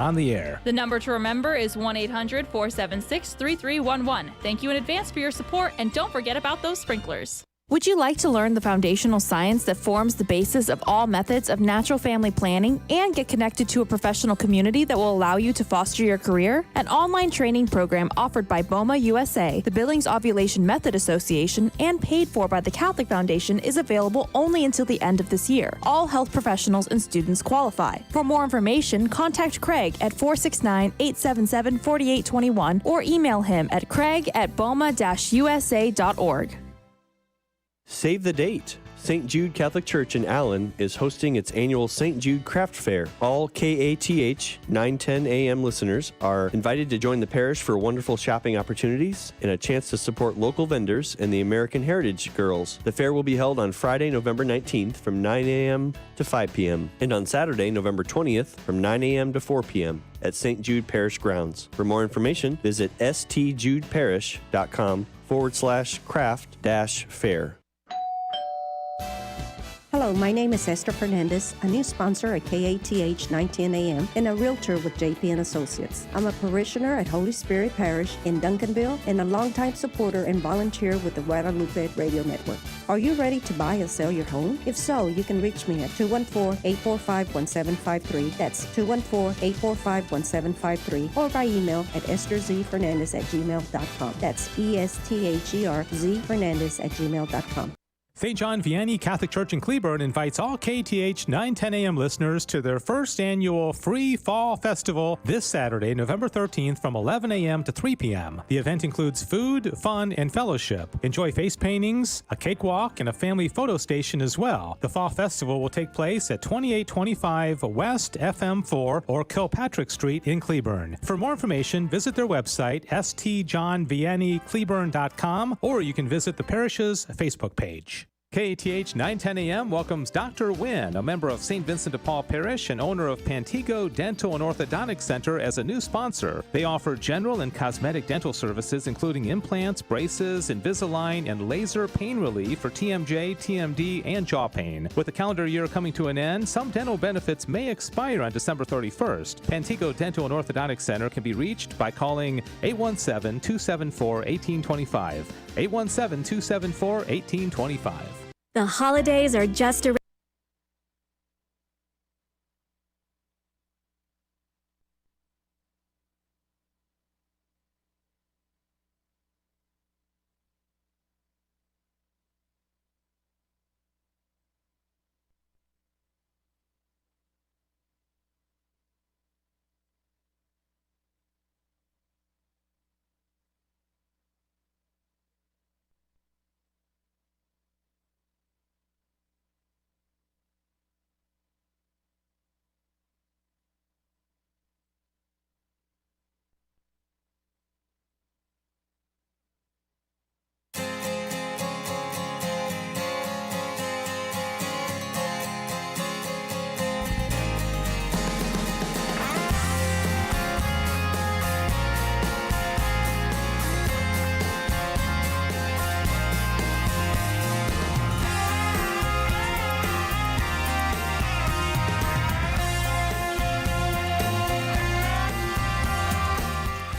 on the air. The number to remember is 1-800-476-3311. Thank you in advance for your support, and don't forget about those sprinklers. Would you like to learn the foundational science that forms the basis of all methods of natural family planning and get connected to a professional community that will allow you to foster your career? An online training program offered by BOMA USA, the Billings Ovulation Method Association, and paid for by the Catholic Foundation is available only until the end of this year. All health professionals and students qualify. For more information, contact Craig at 469-877-4821 or email him at craig@boma-usa.org. Save the date. St. Jude Catholic Church in Allen is hosting its annual St. Jude Craft Fair. All KATH 9:10 a.m. listeners are invited to join the parish for wonderful shopping opportunities and a chance to support local vendors and the American Heritage Girls. The fair will be held on Friday, November 19th from 9 a.m. to 5 p.m. and on Saturday, November 20th from 9 a.m. to 4 p.m. at St. Jude Parish grounds. For more information, visit stjudeparish.com/craft-fair. Hello, my name is Esther Fernandez, a new sponsor at KATH 910 AM and a realtor with JP & Associates. I'm a parishioner at Holy Spirit Parish in Duncanville and a longtime supporter and volunteer with the Guadalupe Radio Network. Are you ready to buy or sell your home? If so, you can reach me at 214-845-1753. That's 214-845-1753 or by email at estherzfernandez@gmail.com. That's ESTHERZFernandez@gmail.com. St. John Vianney Catholic Church in Cleburne invites all KTH 9:10 a.m. listeners to their first annual free fall festival this Saturday, November 13th from 11 a.m. to 3 p.m. The event includes food, fun, and fellowship. Enjoy face paintings, a cakewalk, and a family photo station as well. The fall festival will take place at 2825 West FM4 or Kilpatrick Street in Cleburne. For more information, visit their website, stjohnvianneycleburne.com, or you can visit the parish's Facebook page. KATH 910 a.m. welcomes Dr. Wynn, a member of St. Vincent de Paul Parish and owner of Pantego Dental and Orthodontic Center, as a new sponsor. They offer general and cosmetic dental services, including implants, braces, Invisalign, and laser pain relief for TMJ, TMD, and jaw pain. With the calendar year coming to an end, some dental benefits may expire on December 31st. Pantego Dental and Orthodontic Center can be reached by calling 817-274-1825. 817-274-1825. The holidays are just around.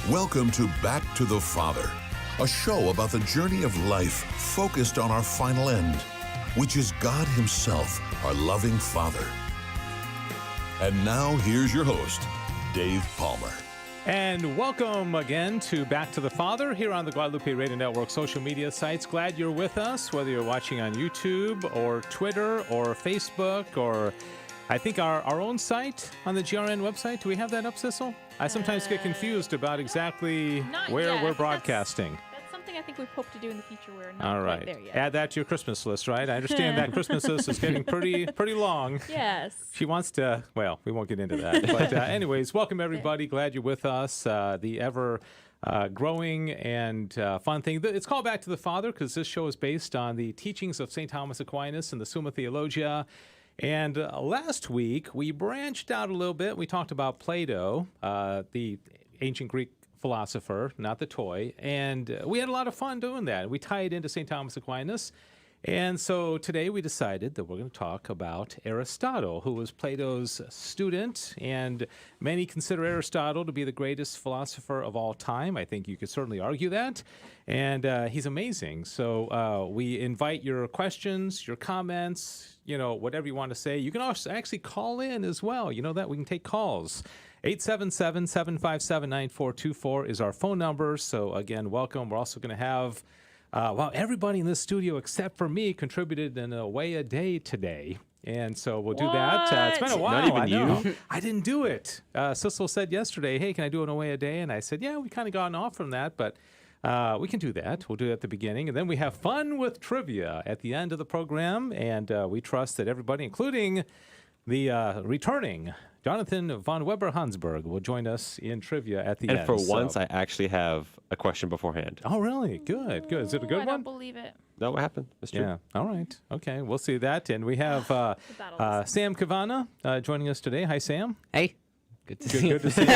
Welcome to Back to the Father, a show about the journey of life focused on our final end, which is God Himself, our loving Father. And now, here's your host, Dave Palmer. And welcome again to Back to the Father here on the Guadalupe Radio Network social media sites. Glad you're with us, whether you're watching on YouTube or Twitter or Facebook or I think our own site on the GRN website. Do we have that up, Sissel? I sometimes get confused about exactly where we're broadcasting. That's something I think we hope to do in the future. We're not All right. quite there yet. Add that to your Christmas list, right? I understand that Christmas list is getting pretty long. Yes. She wants to, well, we won't get into that. But anyways, welcome everybody. Glad you're with us. The ever growing and fun thing. It's called Back to the Father because this show is based on the teachings of St. Thomas Aquinas and the Summa Theologia. And last week, we branched out a little bit. We talked about Plato, the ancient Greek philosopher, not the toy. And we had a lot of fun doing that. We tied it into St. Thomas Aquinas. And so today we decided that we're going to talk about Aristotle, who was Plato's student, and many consider Aristotle to be the greatest philosopher of all time. I think you could certainly argue that, and he's amazing. So we invite your questions, your comments, whatever you want to say. You can also actually call in as well. You know that we can take calls. 877-757-9424 is our phone number. So again, welcome. We're also going to have everybody in this studio except for me contributed an away a day today. And so we'll do that. It's been a while. Not even you. I didn't do it. Sissel said yesterday, hey, can I do an away a day? And I said, yeah, we kind of gotten off from that, but we can do that. We'll do it at the beginning. And then we have fun with trivia at the end of the program. And we trust that everybody, including the returning Jonathan von Weber-Hansberg, will join us in trivia at the end. And for once, I actually have a question beforehand. Oh, really? Good, good. Is it a good one? I don't believe it. No, what happened? That's true. Yeah. All right. Okay. We'll see that. And we have Sam Kavana joining us today. Hi, Sam. Hey. Good to see you. Good to see you.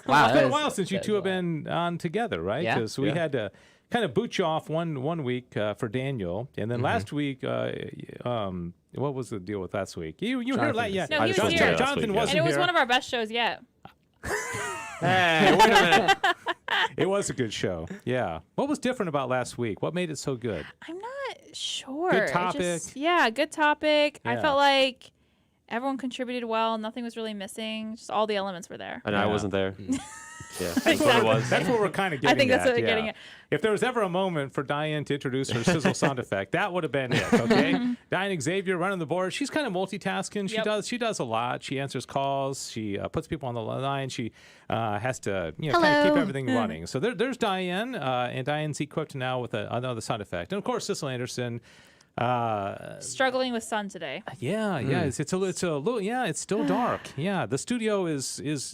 Wow. It's been a while since you two have been on together, right? Yeah. Because we had to kind of boot you off one week for Daniel. And then last week, what was the deal with last week? You were here last week. No, he was here. Jonathan wasn't And it was here. one of our best shows yet. Hey, wait a minute. It was a good show. Yeah. What was different about last week? What made it so good? I'm not sure. Good It topic. Good topic. I Yeah. felt like everyone contributed well. Nothing was really missing. Just all the elements were there. And I wasn't there. Yeah, that's Exactly. what it was. That's what we're kind of getting at. I think that's what we're yeah. getting at. If there was ever a moment for Diane to introduce her sizzle sound effect, that would have been it, okay? Diane Xavier running the board. She's kind of multitasking. She does a lot. She answers calls. She puts people on the line. She has to kind of keep everything running. So there's Diane, and Diane's equipped now with another sound effect. And, of course, Sissel Anderson. Struggling with sun today. Yeah. It's a little. Yeah, it's still dark. Yeah, the studio is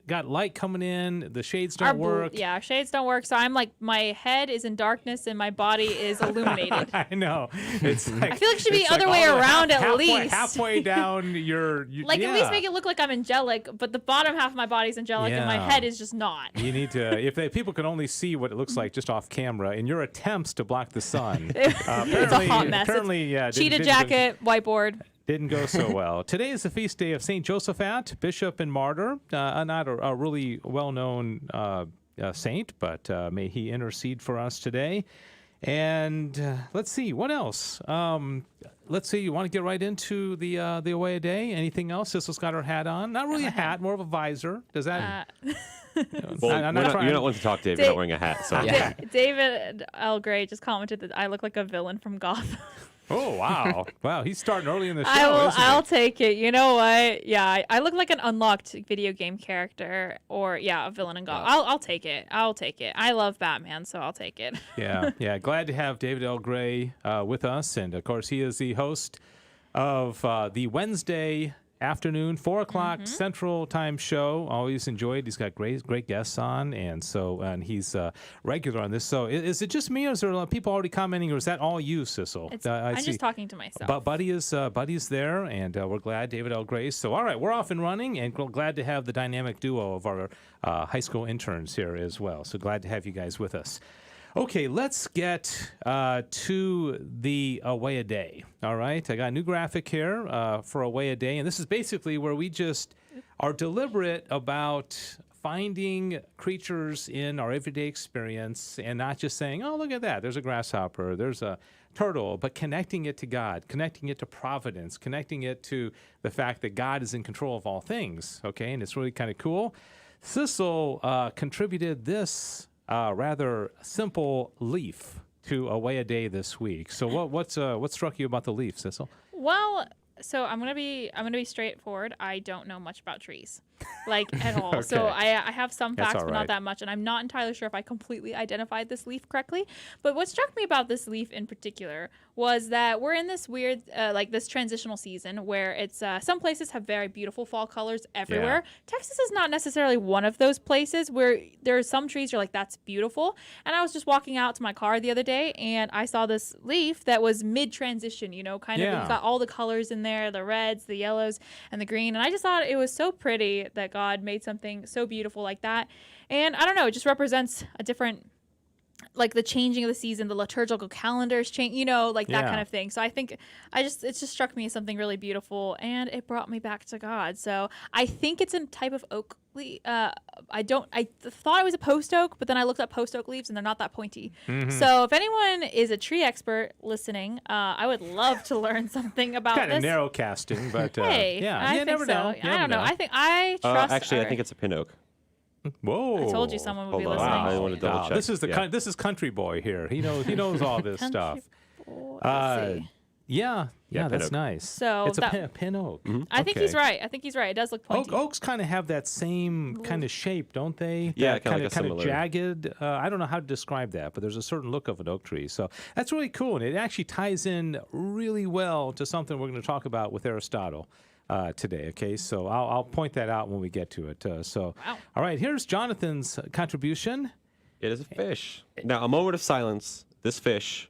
got light coming in. The shades don't work. Our shades don't work. So I'm like, my head is in darkness and my body is illuminated. I know. It's like, I feel like it should be it's other like way all the around at halfway, least. halfway down your Like at least make it look like I'm angelic, but the bottom half of my body's angelic and my Yeah. head is just not. You need to, people can only see what it looks like just off camera, in your attempts to block the sun. It's a hot mess. Apparently, Cheetah jacket, whiteboard. Didn't go so well. Today is the feast day of St. Josaphat, bishop and martyr. Not a really well-known saint, but may he intercede for us today. And let's see, what else? Let's see, you want to get right into the away a day? Anything else? Sissel's got her hat on. Not really a hat, more of a visor. Does that... Well, I'm you're trying- not one to talk, Dave. You're not wearing a hat. So Yeah. David L. Gray just commented that I look like a villain from Gotham. Oh, wow. Wow, he's starting early in the show, I'll take it. You know what? Yeah, I look like an unlocked video game character or, a villain in Gotham. I'll take it. I'll take it. I love Batman, so I'll take it. Yeah. Glad to have David L. Gray with us. And, of course, he is the host of the Wednesday afternoon, 4 o'clock Central Time show. Always enjoyed. He's got great guests on, and he's regular on this. So is it just me, or is there people already commenting, or is that all you, Sissel? I'm just talking to myself. But Buddy's there, and we're glad, David L. Gray. So all right, we're off and running, and we're glad to have the dynamic duo of our high school interns here as well. So glad to have you guys with us. Okay, let's get to the away a day. All right, I got a new graphic here for away a day, and this is basically where we just are deliberate about finding creatures in our everyday experience and not just saying, oh, look at that, there's a grasshopper, there's a turtle, but connecting it to God, connecting it to providence, connecting it to the fact that God is in control of all things, okay, and it's really kind of cool. Sissel contributed this rather simple leaf to away a day this week. So what struck you about the leaf, Sissel? Well, so I'm gonna be straightforward. I don't know much about trees, like at all. Okay. So I have some That's facts, all but right. not that much, and I'm not entirely sure if I completely identified this leaf correctly. But what struck me about this leaf in particular was that we're in this weird, this transitional season where it's some places have very beautiful fall colors everywhere. Texas is not necessarily one of those places where there are some trees you're like, that's beautiful. And I was just walking out to my car the other day and I saw this leaf that was mid-transition, kind of it's got all the colors in there, the reds, the yellows, and the green. And I just thought it was so pretty that God made something so beautiful like that. And I don't know, it just represents a different like the changing of the season, the liturgical calendars change, like that kind of thing. So I think it just struck me as something really beautiful, and it brought me back to God. So I think it's a type of oak. I thought it was a post oak, but then I looked up post oak leaves and they're not that pointy. So if anyone is a tree expert listening, I would love to learn something about kind this. of narrow casting, but hey, yeah, you never know. I don't know. I think I trust. Actually, I think it's a pin oak. Whoa! I told you someone would be Hold on. listening. I want to double check. This is this is country boy here. He knows all this stuff. Let's see. Yeah, pin that's oak. nice. So it's that- a pin oak. I think he's right. It does look pointy. Oaks kind of have that same kind of shape, don't they? Yeah, That kinda like a kind of similar- jagged. I don't know how to describe that, but there's a certain look of an oak tree. So that's really cool, and it actually ties in really well to something we're going to talk about with Aristotle today. Okay, so I'll point that out when we get to it. All right, here's Jonathan's contribution. It is a fish. Now, a moment of silence. This fish,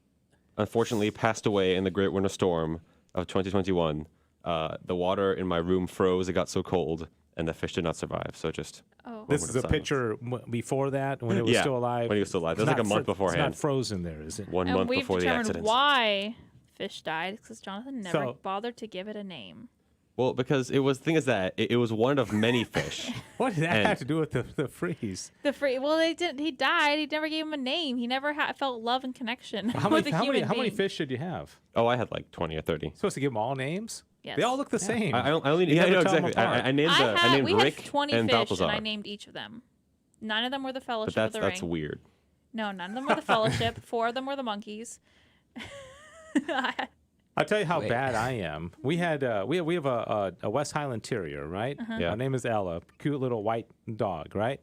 unfortunately, passed away in the great winter storm of 2021. The water in my room froze. It got so cold, and the fish did not survive. So just. This is a picture before that, when it was still alive. When he was still alive. It was It's like a not month beforehand. It's not frozen there, is it? One and month we've before the determined accident. why fish died because Jonathan never So- bothered to give it a name. Well, because the thing is that it was one of many fish. What did that And- have to do with the freeze? Well, they didn't. He died. He never gave him a name. He never felt love and connection How with many, a human how many being. fish did you have? Oh, I had like 20 or 30. Supposed to give them all names? Yes. They all look the same. I only You yeah, I never know tell 'em exactly. apart. I named we Rick had 20 and fish, Balthazar. and I named each of them. None of them were the But Fellowship of the that's Ring. weird. No, none of them were the Fellowship. 4 of them were the monkeys. I'll tell you how bad I am. We had we have a West Highland Terrier, right? Yeah. Her name is Ella, cute little white dog, right?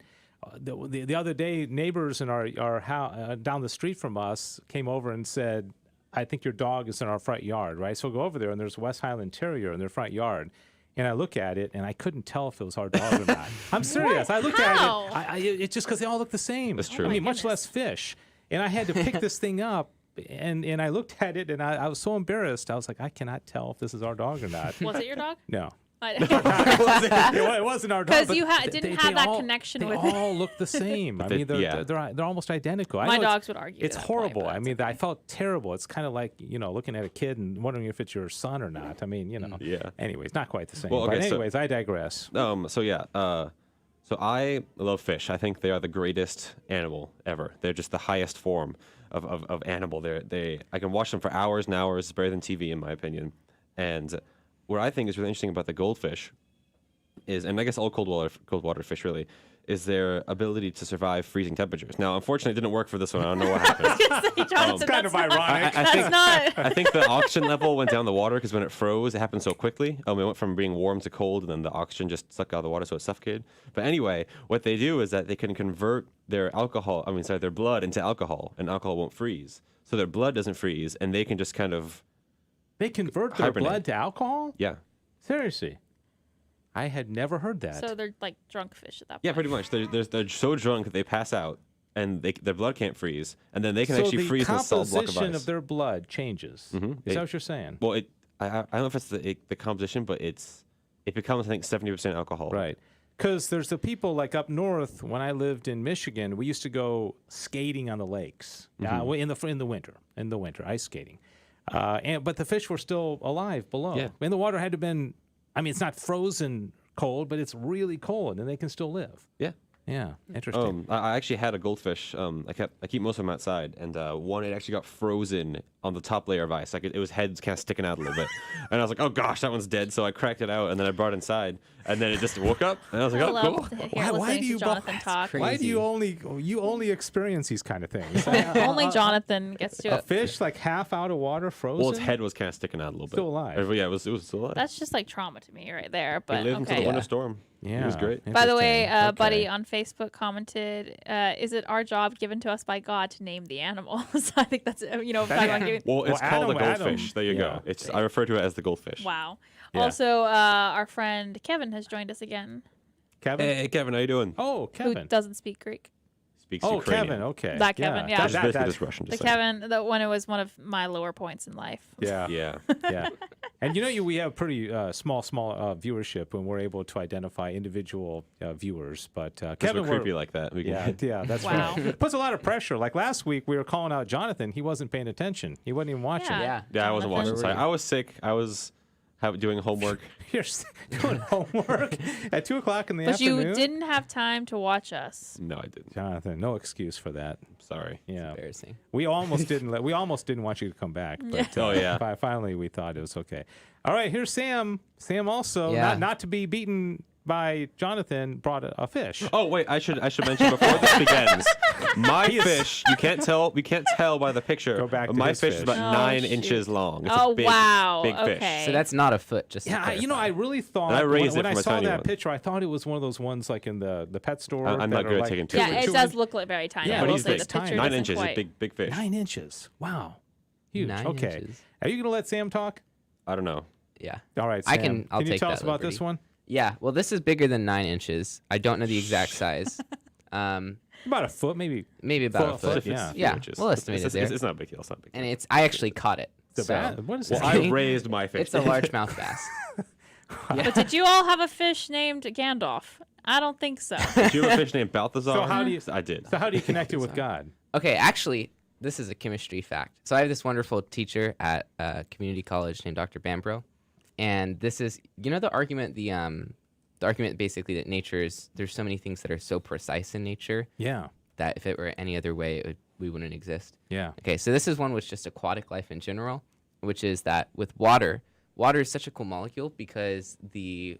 The other day, neighbors in our house down the street from us came over and said, "I think your dog is in our front yard," right? So we go over there, and there's a West Highland Terrier in their front yard. And I look at it, and I couldn't tell if it was our dog or not. I'm serious. I looked How? at it. It's just because they all look the same. That's true. I Oh my mean, much less fish. And I had to pick this thing up, and I looked at it, and I was so embarrassed. I was like, I cannot tell if this is our dog or not. Was it your dog? No. Because It wasn't our dog. you but didn't have that all, connection they with all look the same. I mean, they're almost identical. I My know dogs would argue It's that point, horrible. but I mean, I felt terrible. It's kind of like, looking at a kid and wondering if it's your son or not. I mean, Yeah. Anyways, not quite the same. Well, okay, but so- anyways, I digress. So I love fish. I think they are the greatest animal ever. They're just the highest form of animal. I can watch them for hours and hours. It's better than TV, in my opinion. And what I think is really interesting about the goldfish is, and I guess all cold water fish really, is their ability to survive freezing temperatures. Now, unfortunately, it didn't work for this one. I don't know what happened. Jonathan, Kind of that's not- ironic. That's not. I think the oxygen level went down the water because when it froze, it happened so quickly. It went from being warm to cold, and then the oxygen just sucked out of the water, so it suffocated. But anyway, what they do is that they can convert their their blood into alcohol, and alcohol won't freeze. So their blood doesn't freeze, and they can just kind of, They convert their Hibernate. blood to alcohol? yeah. Seriously. I had never heard that. So they're like drunk fish at that point. Yeah, pretty much. They're so drunk that they pass out, and their blood can't freeze, and then they can so actually the freeze in a solid block of composition ice. of their blood changes. Is that what you're saying? Well, I don't know if it's the composition, but it becomes, I think, 70% alcohol. Right. Because there's the people like up north. When I lived in Michigan, we used to go skating on the lakes in the winter, ice skating. But the fish were still alive below. Yeah. And the water had to have been, I mean, it's not frozen cold, but it's really cold, and they can still live. Yeah. Yeah, interesting. I actually had a goldfish. I keep most of them outside, and one it actually got frozen on the top layer of ice. It was head kind of sticking out a little bit, and I was like, "Oh gosh, that one's dead." So I cracked it out, and then I brought it inside, and then it just woke up, and I was like, I "Oh, love cool." to hear Why listening do you to Jonathan talk. Why do you only experience these kind of things? Only Jonathan gets to A it. fish like half out of water, frozen. Well, its head was kind of sticking out a little bit. Still alive. Yeah, it was still alive. That's just like trauma to me right there. It But lived into okay. the winter storm. Yeah, It was great. By the way, Interesting. Buddy Okay. on Facebook commented, "Is it our job given to us by God to name the animal?" So I think that's talking about giving. Well, it's Well, called a Adam- goldfish. There you yeah. go. I refer to it as the goldfish. Wow. Yeah. Also, our friend Kevin has joined us again, Kevin. Hey, Kevin, how you doing? Oh, who Kevin. doesn't speak Greek. speaks Oh, Ukrainian. Kevin. Okay. That Kevin, yeah. Which is basically just Russian The descent. Kevin, when it was one of my lower points in life. Yeah. Yeah. Yeah. And we have pretty small viewership when we're able to identify individual viewers. But Kevin, we're creepy like that. We can, yeah, that's Wow. right. It puts a lot of pressure. Like last week, we were calling out Jonathan. He wasn't paying attention. He wasn't even watching. Yeah. Yeah, I wasn't watching. Jonathan. Sorry. I was sick. I was doing homework. You're doing homework at 2:00 in the But afternoon. you didn't have time to watch us. No, I didn't. Jonathan, no excuse for that. Sorry. Yeah. Embarrassing. We almost didn't. We almost didn't want you to come back. But, Oh, yeah. Finally, we thought it was okay. All right. Here's Sam. Sam also, Yeah. not to be beaten by Jonathan, brought a fish. Oh wait, I should mention before this begins. My fish, we can't tell by the picture. Go back to my his fish is fish. about Oh, 9 shoot. inches long. It's Oh, a big, wow. big fish. Okay. So that's not a foot, just to Yeah, I clarify. really thought And I raised when it I from a saw tiny that one. picture, I thought it was one of those ones like in the pet store. I'm that not are good at like taking two- pictures. Yeah, it two does inch- look very tiny. Yeah, I but will he's say big. the picture 9 doesn't inches quite. is big fish. 9 inches. Wow. Huge. 9 okay. inches. Are you going to let Sam talk? I don't know. Yeah. All right, Sam. I'll Can you take tell that us about liberty. this one? Yeah. Well, this is bigger than 9 inches. I don't know the exact size. About a foot, maybe. Maybe about a foot. Yeah. Yeah, Inches. we'll estimate it's, it there. It's not a big deal. It's not a big deal. And I actually caught it. The So, bat? What is Well, that? I raised my fish. it's a largemouth bass. But did you all have a fish named Gandalf? I don't think so. Did you have a fish named Balthazar? So how do you- I did. So how do you connect it with God? Okay, actually, this is a chemistry fact. So I have this wonderful teacher at community college named Dr. Bambro, and this is, the argument, the argument basically that there's so many things that are so precise in nature Yeah. that if it were any other way, we wouldn't exist. Yeah. Okay, so this is one with just aquatic life in general, which is that with water is such a cool molecule because the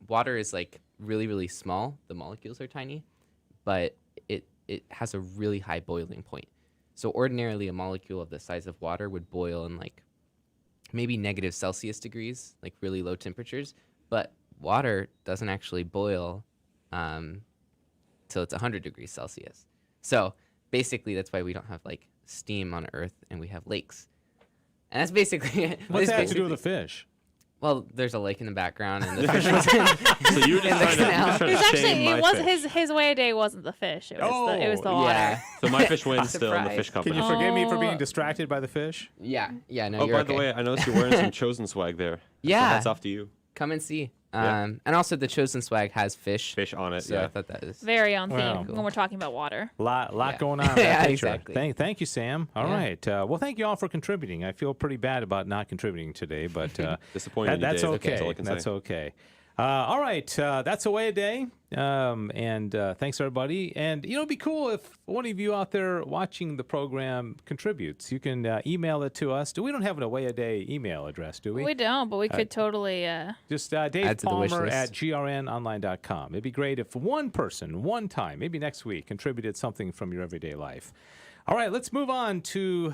water is like really, really small. The molecules are tiny, but it has a really high boiling point. So ordinarily a molecule of the size of water would boil in like maybe negative Celsius degrees, like really low temperatures, but water doesn't actually boil till it's 100 degrees Celsius. So basically that's why we don't have like steam on Earth and we have lakes. And that's basically it. What's That's that have to do basically- with the fish? Well, there's a lake in the background and the fish was in. So you were just trying canal. to It was shame actually my it was fish. his way of day wasn't the fish. It was the water. Yeah. So my fish wins still in the Surprise. fish Can company. you forgive me for being Oh. distracted by the fish? Yeah. No, Oh, you're by okay. the way, I noticed you're wearing some Chosen swag there. Yeah. So that's off to you. Come and see. Yeah. And also the Chosen swag has fish. Fish on it, So yeah. I thought that was. Very on theme Wow. when we're talking about water. Lot Yeah. going on in that Yeah, picture. exactly. Thank you, Sam. All Yeah. right. Well, thank you all for contributing. I feel pretty bad about not contributing today, but Disappointed in you, that's Dave. okay. That's all I can That's say. okay. All right. That's Away a Day. And thanks, everybody. And, it'd be cool if one of you out there watching the program contributes. You can email it to us. We don't have an Away a Day email address, do we? We don't, but we could totally. Just Dave Add to the wish Palmer list. at grnonline.com. It'd be great if one person, one time, maybe next week, contributed something from your everyday life. All right, let's move on to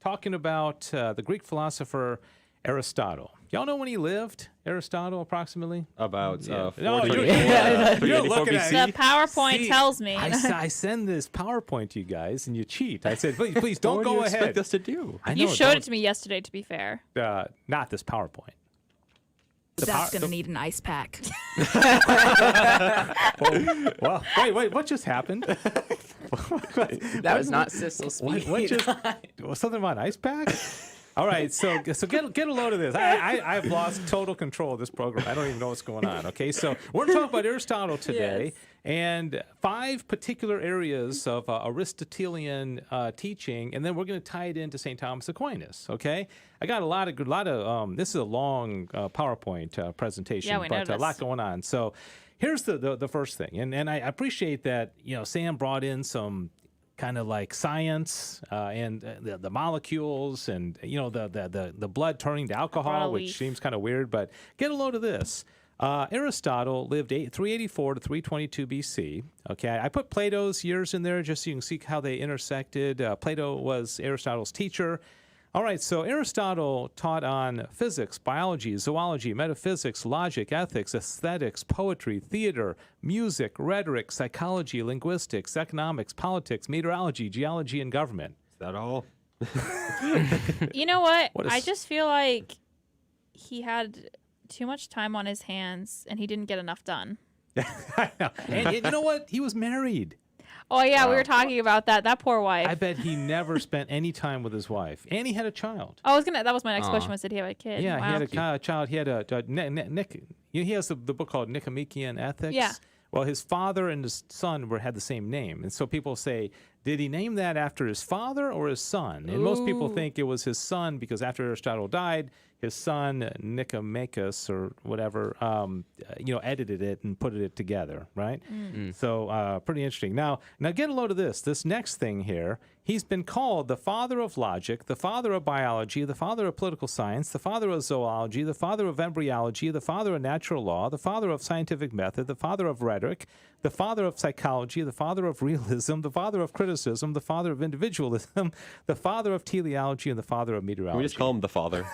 talking about the Greek philosopher Aristotle. Y'all know when he lived, Aristotle, approximately? About No, 434 you're looking at BC. the PowerPoint See, tells me. I send this PowerPoint to you guys, and you cheat. I said, please don't What do go you ahead. expect us to do? I You know, showed it don't- to me yesterday, to be fair. Not this PowerPoint. Zach's going to need an ice pack. Well, wait, what just happened? That was not Sissel speaking. What just something about an ice pack? All right, so get a load of this. I've lost total control of this program. I don't even know what's going on. Okay, so we're going to talk about Aristotle today and 5 particular areas of Aristotelian teaching, and then we're going to tie it into St. Thomas Aquinas. Okay, I got a lot of this is a long PowerPoint presentation, Yeah, we but a noticed. lot going on. So here's the first thing, and I appreciate that Sam brought in some kind of like science and the molecules and the blood turning to alcohol, which leaf. seems kind of weird, but get a load of this. Aristotle lived 384 to 322 BC. Okay, I put Plato's years in there just so you can see how they intersected. Plato was Aristotle's teacher. All right, so Aristotle taught on physics, biology, zoology, metaphysics, logic, ethics, aesthetics, poetry, theater, music, rhetoric, psychology, linguistics, economics, politics, meteorology, geology, and government. Is that all? You know what? What I is- just feel like he had too much time on his hands and he didn't get enough done. I know. And you know what? He was married. Oh yeah, we were talking about that. That poor wife. I bet he never spent any time with his wife, and he had a child. I was gonna. That was my next question. Was did he have a kid? Yeah, Wow. he had a child. He had he has the book called Nicomachean Ethics. Yeah. Well, his father and his son had the same name, and so people say, did he name that after his father or his son? And most people think it was his son because after Aristotle died, his son Nicomachus or whatever, edited it and put it together, right? So pretty interesting. Now get a load of this. This next thing here, he's been called the father of logic, the father of biology, the father of political science, the father of zoology, the father of embryology, the father of natural law, the father of scientific method, the father of rhetoric, the father of psychology, the father of realism, the father of criticism, the father of individualism, the father of teleology, and the father of meteorology. Can we just call him the father?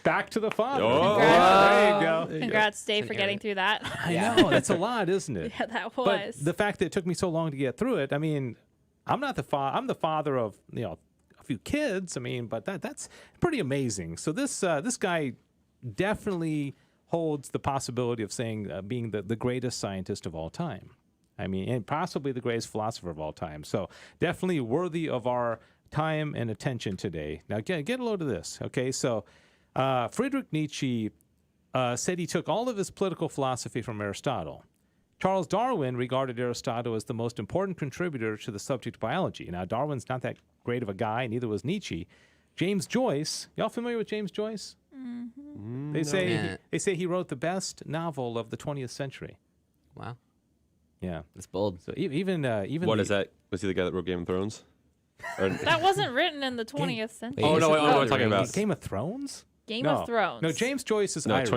Back to the father. Oh, there you go. Congrats, Dave, for getting through that. I know. That's a lot, isn't it? Yeah, that was. But the fact that it took me so long to get through it, I mean, I'm not the father. I'm the father of, a few kids. I mean, but that's pretty amazing. So this guy definitely holds the possibility of saying being the greatest scientist of all time. I mean, and possibly the greatest philosopher of all time. So definitely worthy of our time and attention today. Now, get a load of this. Okay, so Friedrich Nietzsche said he took all of his political philosophy from Aristotle. Charles Darwin regarded Aristotle as the most important contributor to the subject of biology. Now, Darwin's not that great of a guy, neither was Nietzsche. James Joyce, y'all familiar with James Joyce? Mm-hmm. They say he wrote the best novel of the 20th century. Wow. Yeah, that's bold. So even what is that? Was he the guy that wrote Game of Thrones? That wasn't written in the 20th century. Oh no, what am I talking about? Game of Thrones? Game of Thrones. No, James Joyce is Irish.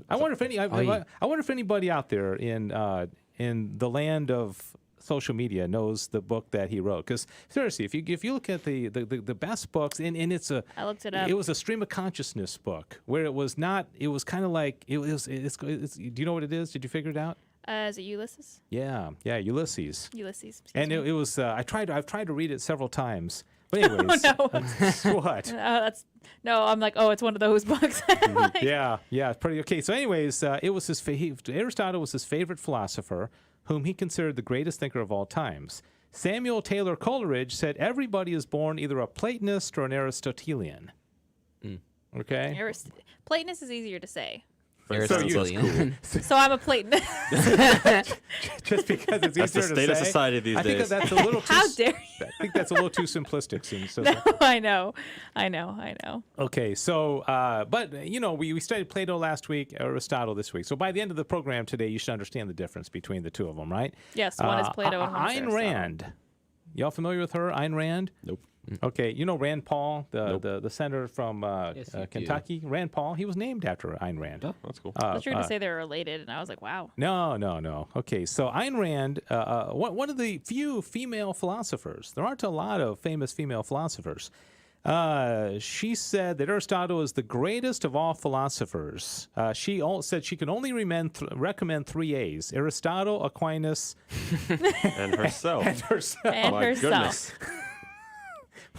I wonder if anybody out there in the land of social media knows the book that he wrote. Because seriously, if you look at the best books, and it's I looked it up. It was a stream of consciousness book where it was not. It was kind of like it's. Do you know what it is? Did you figure it out? Is it Ulysses? Yeah, Ulysses. Ulysses. And it was. I've tried to read it several times. But anyways, what? I'm like, it's one of those books. Like, yeah, it's pretty okay. So anyways, it was Aristotle was his favorite philosopher, whom he considered the greatest thinker of all times. Samuel Taylor Coleridge said everybody is born either a Platonist or an Aristotelian. Okay? Platonist is easier to say. Aristotelian. So I'm a Platonist. Just because it's easier to say. That's the state of society these days. I think that's a little too. How dare you? I think that's a little too simplistic. So. No, I know. Okay, so but we studied Plato last week, Aristotle this week. So by the end of the program today, you should understand the difference between the two of them, right? Yes, one is Plato and one is Ayn Rand. Y'all familiar with her, Ayn Rand? Nope. Okay, you know Rand Paul, the senator from Kentucky. Rand Paul, he was named after Ayn Rand. Oh, that's cool. I was trying to say they were related, and I was like, wow. No. Okay, so Ayn Rand, one of the few female philosophers. There aren't a lot of famous female philosophers. She said that Aristotle is the greatest of all philosophers. She said she could only recommend 3 A's: Aristotle, Aquinas, and herself. And my herself. goodness.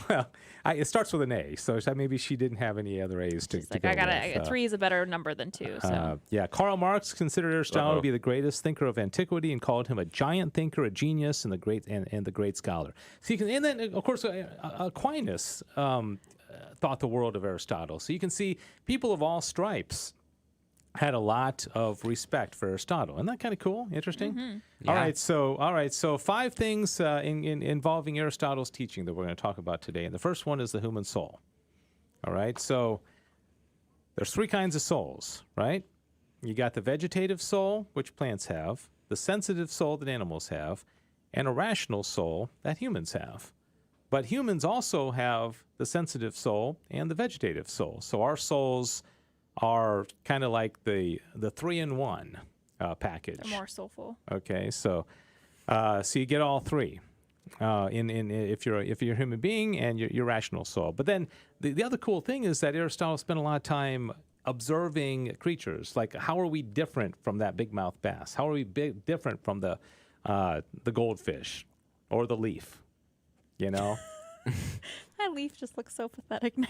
Well, it starts with an A, so maybe she didn't have any other A's to like, go I with. 3 is a better number than 2. So Karl Marx considered Aristotle to be the greatest thinker of antiquity and called him a giant thinker, a genius, and the great scholar. So and then of course Aquinas thought the world of Aristotle. So you can see people of all stripes had a lot of respect for Aristotle. Isn't that kind of cool? Interesting? Mm-hmm. Yeah. All right. So 5 things involving Aristotle's teaching that we're going to talk about today. And the first one is the human soul. All right. So there's 3 kinds of souls, right? You got the vegetative soul, which plants have, the sensitive soul that animals have, and a rational soul that humans have. But humans also have the sensitive soul and the vegetative soul. So our souls are kind of like the 3-in-1 package. They're more soulful. Okay, so you get all 3 if you're a human being and your rational soul. But then the other cool thing is that Aristotle spent a lot of time observing creatures. Like, how are we different from that big mouth bass? How are we different from the goldfish or the leaf? You know. That leaf just looks so pathetic now.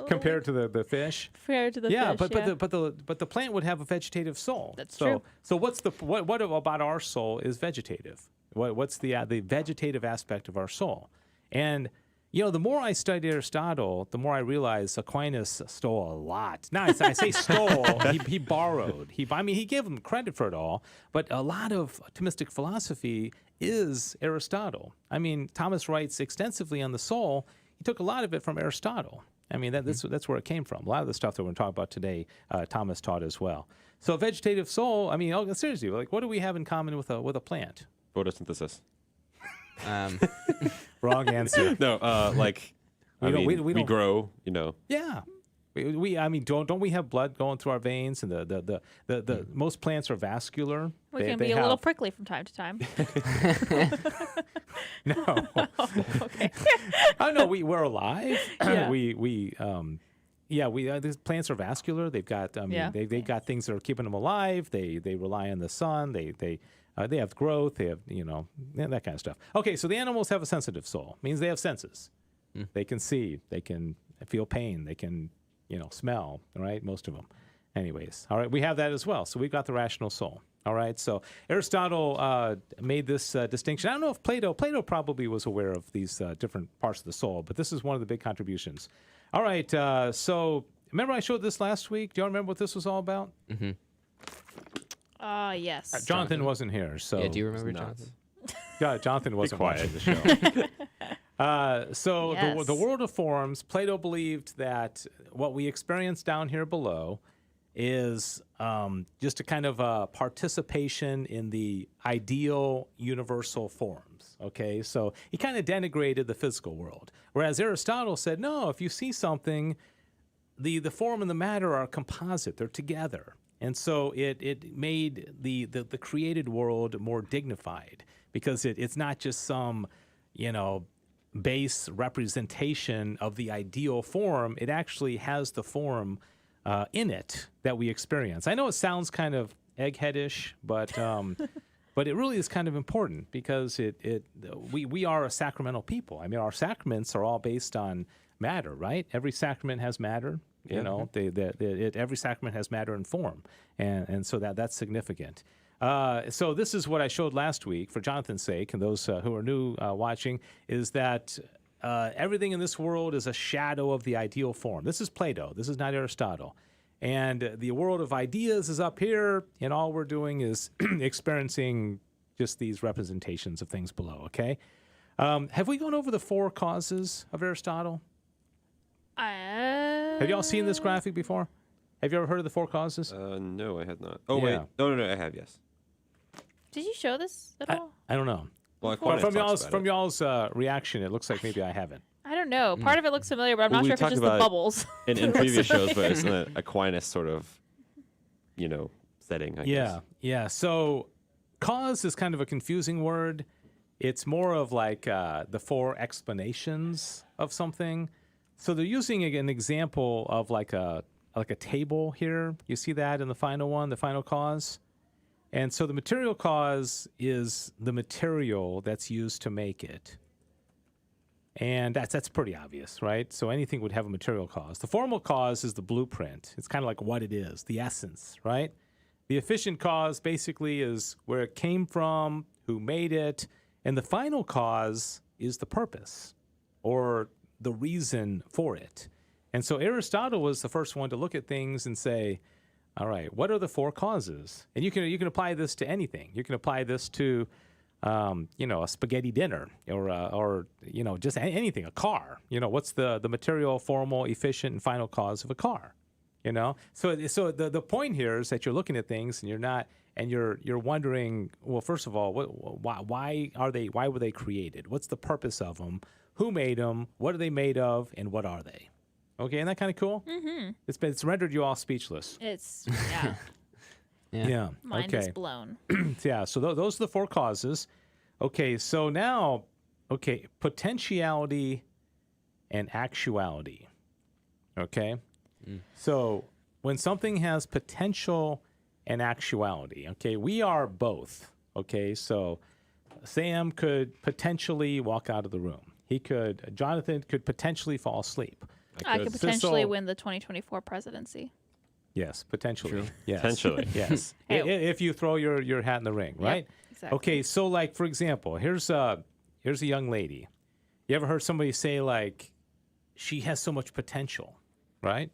Compared to the fish. Compared to the fish, but the plant would have a vegetative soul. That's true. So what about our soul is vegetative? What's the vegetative aspect of our soul? And the more I studied Aristotle, the more I realized Aquinas stole a lot. Now, I say stole, he borrowed. He gave him credit for it all, but a lot of Thomistic philosophy is Aristotle. Thomas writes extensively on the soul. He took a lot of it from Aristotle. That's where it came from. A lot of the stuff that we're going to talk about today, Thomas taught as well. So vegetative soul, seriously, what do we have in common with a plant? Photosynthesis. Wrong answer. No, we grow, Yeah. Don't we have blood going through our veins? And the most plants are vascular. We can be a little prickly from time to time. No. Okay. No, we're alive. Yeah. These plants are vascular. They've got they've got things that are keeping them alive. They rely on the sun. They have growth. They have that kind of stuff. Okay, so the animals have a sensitive soul. Means they have senses. They can see. They can feel pain. They can smell. Right, most of them. Anyways, all right, we have that as well. So we've got the rational soul. All right, so Aristotle made this distinction. I don't know if Plato probably was aware of these different parts of the soul, but this is one of the big contributions. All right, so remember I showed this last week? Do you all remember what this was all about? Mm-hmm. Yes. Jonathan wasn't here, so... Yeah, do you remember Jonathan? Yeah, Jonathan wasn't watching the show. Yes. The world of forms, Plato believed that what we experience down here below is just a kind of participation in the ideal universal forms, okay? So he kind of denigrated the physical world, whereas Aristotle said, no, if you see something, the form and the matter are composite, they're together. And so it made the created world more dignified because it's not just some, base representation of the ideal form. It actually has the form in it that we experience. I know it sounds kind of eggheadish, but but it really is kind of important because we are a sacramental people. Our sacraments are all based on matter, right? Every sacrament has matter. Every sacrament has matter and form, and so that's significant. So this is what I showed last week for Jonathan's sake, and those who are new watching, is that everything in this world is a shadow of the ideal form. This is Plato. This is not Aristotle. And the world of ideas is up here, and all we're doing is experiencing just these representations of things below, okay? Have we gone over the 4 causes of Aristotle? Have y'all seen this graphic before? Have you ever heard of the 4 causes? No, I had not. Oh, Yeah. wait. No, I have, yes. Did you show this at all? I don't know. Well, From y'all's reaction, it looks like maybe I haven't. I don't know. Part of it looks familiar, but I'm not we sure if it's talked just the about bubbles. in previous shows, but it's an Aquinas sort of, setting, I guess. Yeah. So cause is kind of a confusing word. It's more of like the 4 explanations of something. So they're using an example of like a table here. You see that in the final one, the final cause? And so the material cause is the material that's used to make it. And that's pretty obvious, right? So anything would have a material cause. The formal cause is the blueprint. It's kind of like what it is, the essence, right? The efficient cause basically is where it came from, who made it, and the final cause is the purpose or the reason for it. And so Aristotle was the first one to look at things and say, all right, what are the 4 causes? And you can apply this to anything. You can apply this to a spaghetti dinner or just anything, a car. What's the material, formal, efficient, and final cause of a car? So the point here is that you're looking at things and you're wondering, well, first of all, why were they created? What's the purpose of them? Who made them? What are they made of? And what are they? Okay, isn't that kind of cool? Mm-hmm. It's rendered you all speechless. Yeah. Mind is blown. Yeah, so those are the 4 causes. Okay, so now, potentiality and actuality. Okay? So when something has potential and actuality, okay, we are both. Okay, so Sam could potentially walk out of the room. Jonathan could potentially fall asleep. I could potentially win the 2024 presidency. Yes, potentially. True. Yes. Potentially. Yes. Hey. If you throw your hat in the ring, right? exactly. Okay, so like for example, here's a young lady. You ever heard somebody say like she has so much potential, right?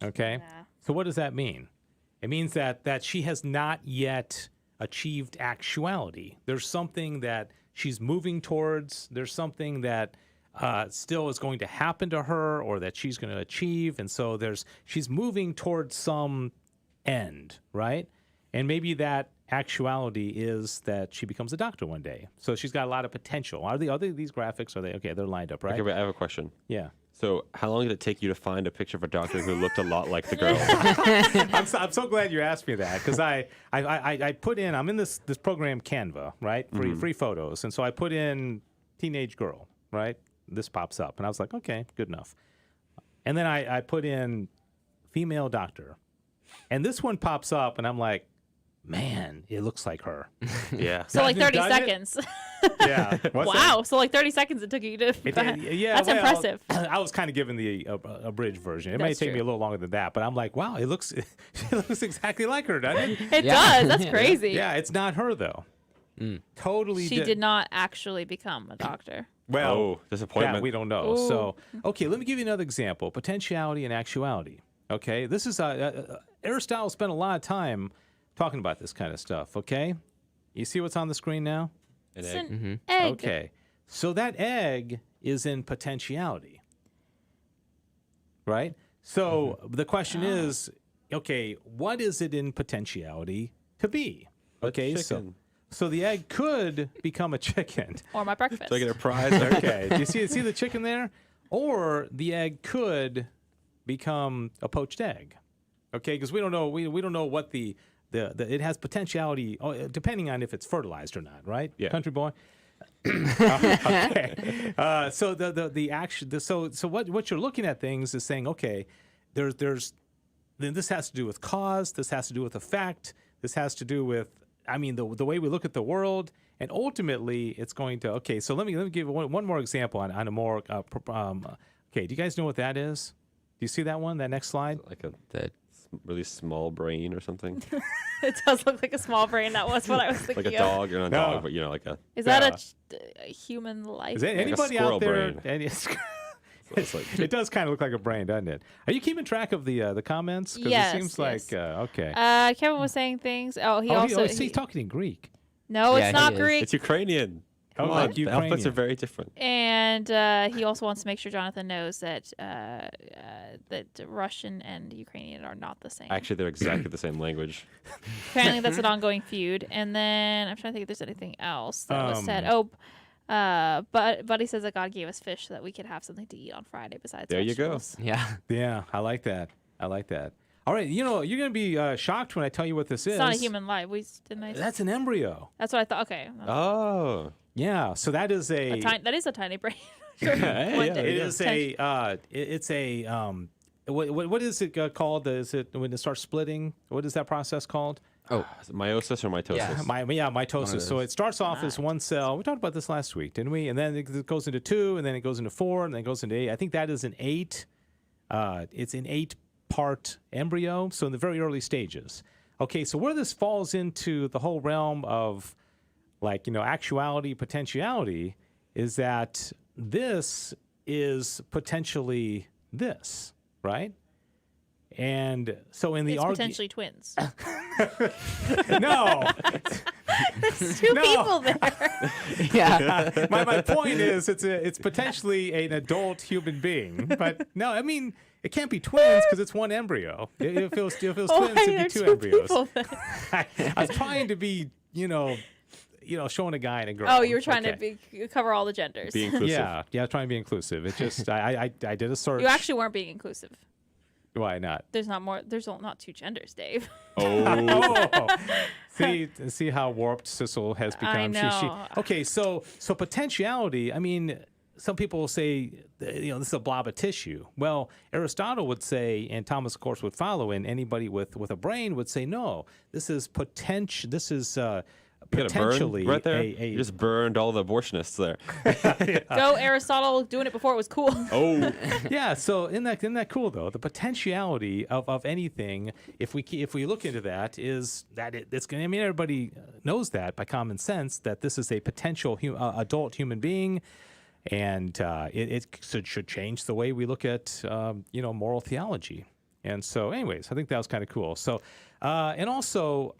Okay. Yeah. So what does that mean? It means that she has not yet achieved actuality. There's something that she's moving towards. There's something that still is going to happen to her or that she's going to achieve. And so she's moving towards some end, right? And maybe that actuality is that she becomes a doctor one day. So she's got a lot of potential. Are these graphics, are they, okay, they're lined up, right? Okay, but I have a question. Yeah. So how long did it take you to find a picture of a doctor who looked a lot like the girl? I'm so glad you asked me that because I put in, I'm in this program Canva, right? Free photos. And so I put in teenage girl, right? This pops up. And I was like, okay, good enough. And then I put in female doctor. And this one pops up and I'm like, man, it looks like her. Yeah. So like 30 Doesn't it? seconds. Yeah. What's that? Wow. So like 30 seconds it took you to. Yeah, That's impressive. I was kind of given the abridged version. It may That's take me true. a little longer than that, but I'm like, wow, it looks exactly like her, doesn't it? It Yeah. does. That's crazy. Yeah, it's not her though. Totally. She did not actually become a doctor. Well, Oh, disappointment. that we don't know. Ooh. So, okay, let me give you another example: potentiality and actuality. Okay, this is Aristotle spent a lot of time talking about this kind of stuff. Okay, you see what's on the screen now? An It's egg. an egg. Okay, so that egg is in potentiality, right? So the question is, okay, what is it in potentiality to be? Okay, chicken. so the egg could become a chicken. Or my breakfast. Do I get a prize? Okay, do you see the chicken there? Or the egg could become a poached egg. Okay, because we don't know we don't know what the it has potentiality depending on if it's fertilized or not, right? Yeah. Country boy. Okay. So the action. So what you're looking at things is saying, okay, there's then this has to do with cause. This has to do with effect. This has to do with the way we look at the world, and ultimately it's going to. Okay, so let me give one more example on a more. Okay, do you guys know what that is? Do you see that one? That next slide. Like a really small brain or something. It does look like a small brain. That was what I was thinking Like a of. dog. You're not a No. dog, but like a. Is that a human life? Is there anybody squirrel out there? brain. It's like, it does kind of look like a brain, doesn't it? Are you keeping track of the comments? Because Yes, it seems yes. like okay. Kevin was saying things. Oh, He's talking in Greek. No, Yeah, it's not he is. Greek. It's Ukrainian. Oh, Come like on. The alphabets Ukrainian. are very different. And he also wants to make sure Jonathan knows that that Russian and Ukrainian are not the same. Actually, they're exactly the same language. Apparently, that's an ongoing feud. And then I'm trying to think if there's anything else that was said. But Buddy says that God gave us fish so that we could have something to eat on Friday besides There you go. vegetables. Yeah. Yeah, I like that. All right, you're going to be shocked when I tell you what this is. It's not a human life. Didn't I? That's an embryo. That's what I thought. Okay. Oh. Yeah, so that is That is a tiny brain. Yeah, it is what is it called? Is it when it starts splitting? What is that process called? Oh, is it meiosis or mitosis? Yeah. Mitosis. So it starts off as one cell. We talked about this last week, didn't we? And then it goes into 2, and then it goes into 4, and then it goes into 8. I think that is an 8. It's an 8-part embryo, so in the very early stages. Okay, so where this falls into the whole realm of actuality, potentiality, is that this is potentially this, right? And so in the It's potentially twins. no, There's two people there. Yeah. my point is it's potentially an adult human being, but no, I mean it can't be twins because it's one embryo. If it was twins, it'd be there's two two embryos. people there. I was trying to be, showing a guy and a girl. Oh, you were trying Okay. to cover all the genders. Be inclusive. Yeah, trying to be inclusive. It just I did a search. You actually weren't being inclusive. Why not? There's not two genders, Dave. Oh. See how warped Sissel has become. I know. Okay, so potentiality. I mean, some people will say, this is a blob of tissue. Well, Aristotle would say, and Thomas, of course, would follow, and anybody with a brain would say, no, this is potential. This is You got a burn potentially right there. You just burned all the abortionists there. Go Aristotle, doing it before it was cool. Oh, yeah. So isn't that cool though? The potentiality of anything, if we look into that, is that it's going. I mean, everybody knows that by common sense that this is a potential adult human being, and it should change the way we look at moral theology. And so, anyways, I think that was kind of cool. So, and also.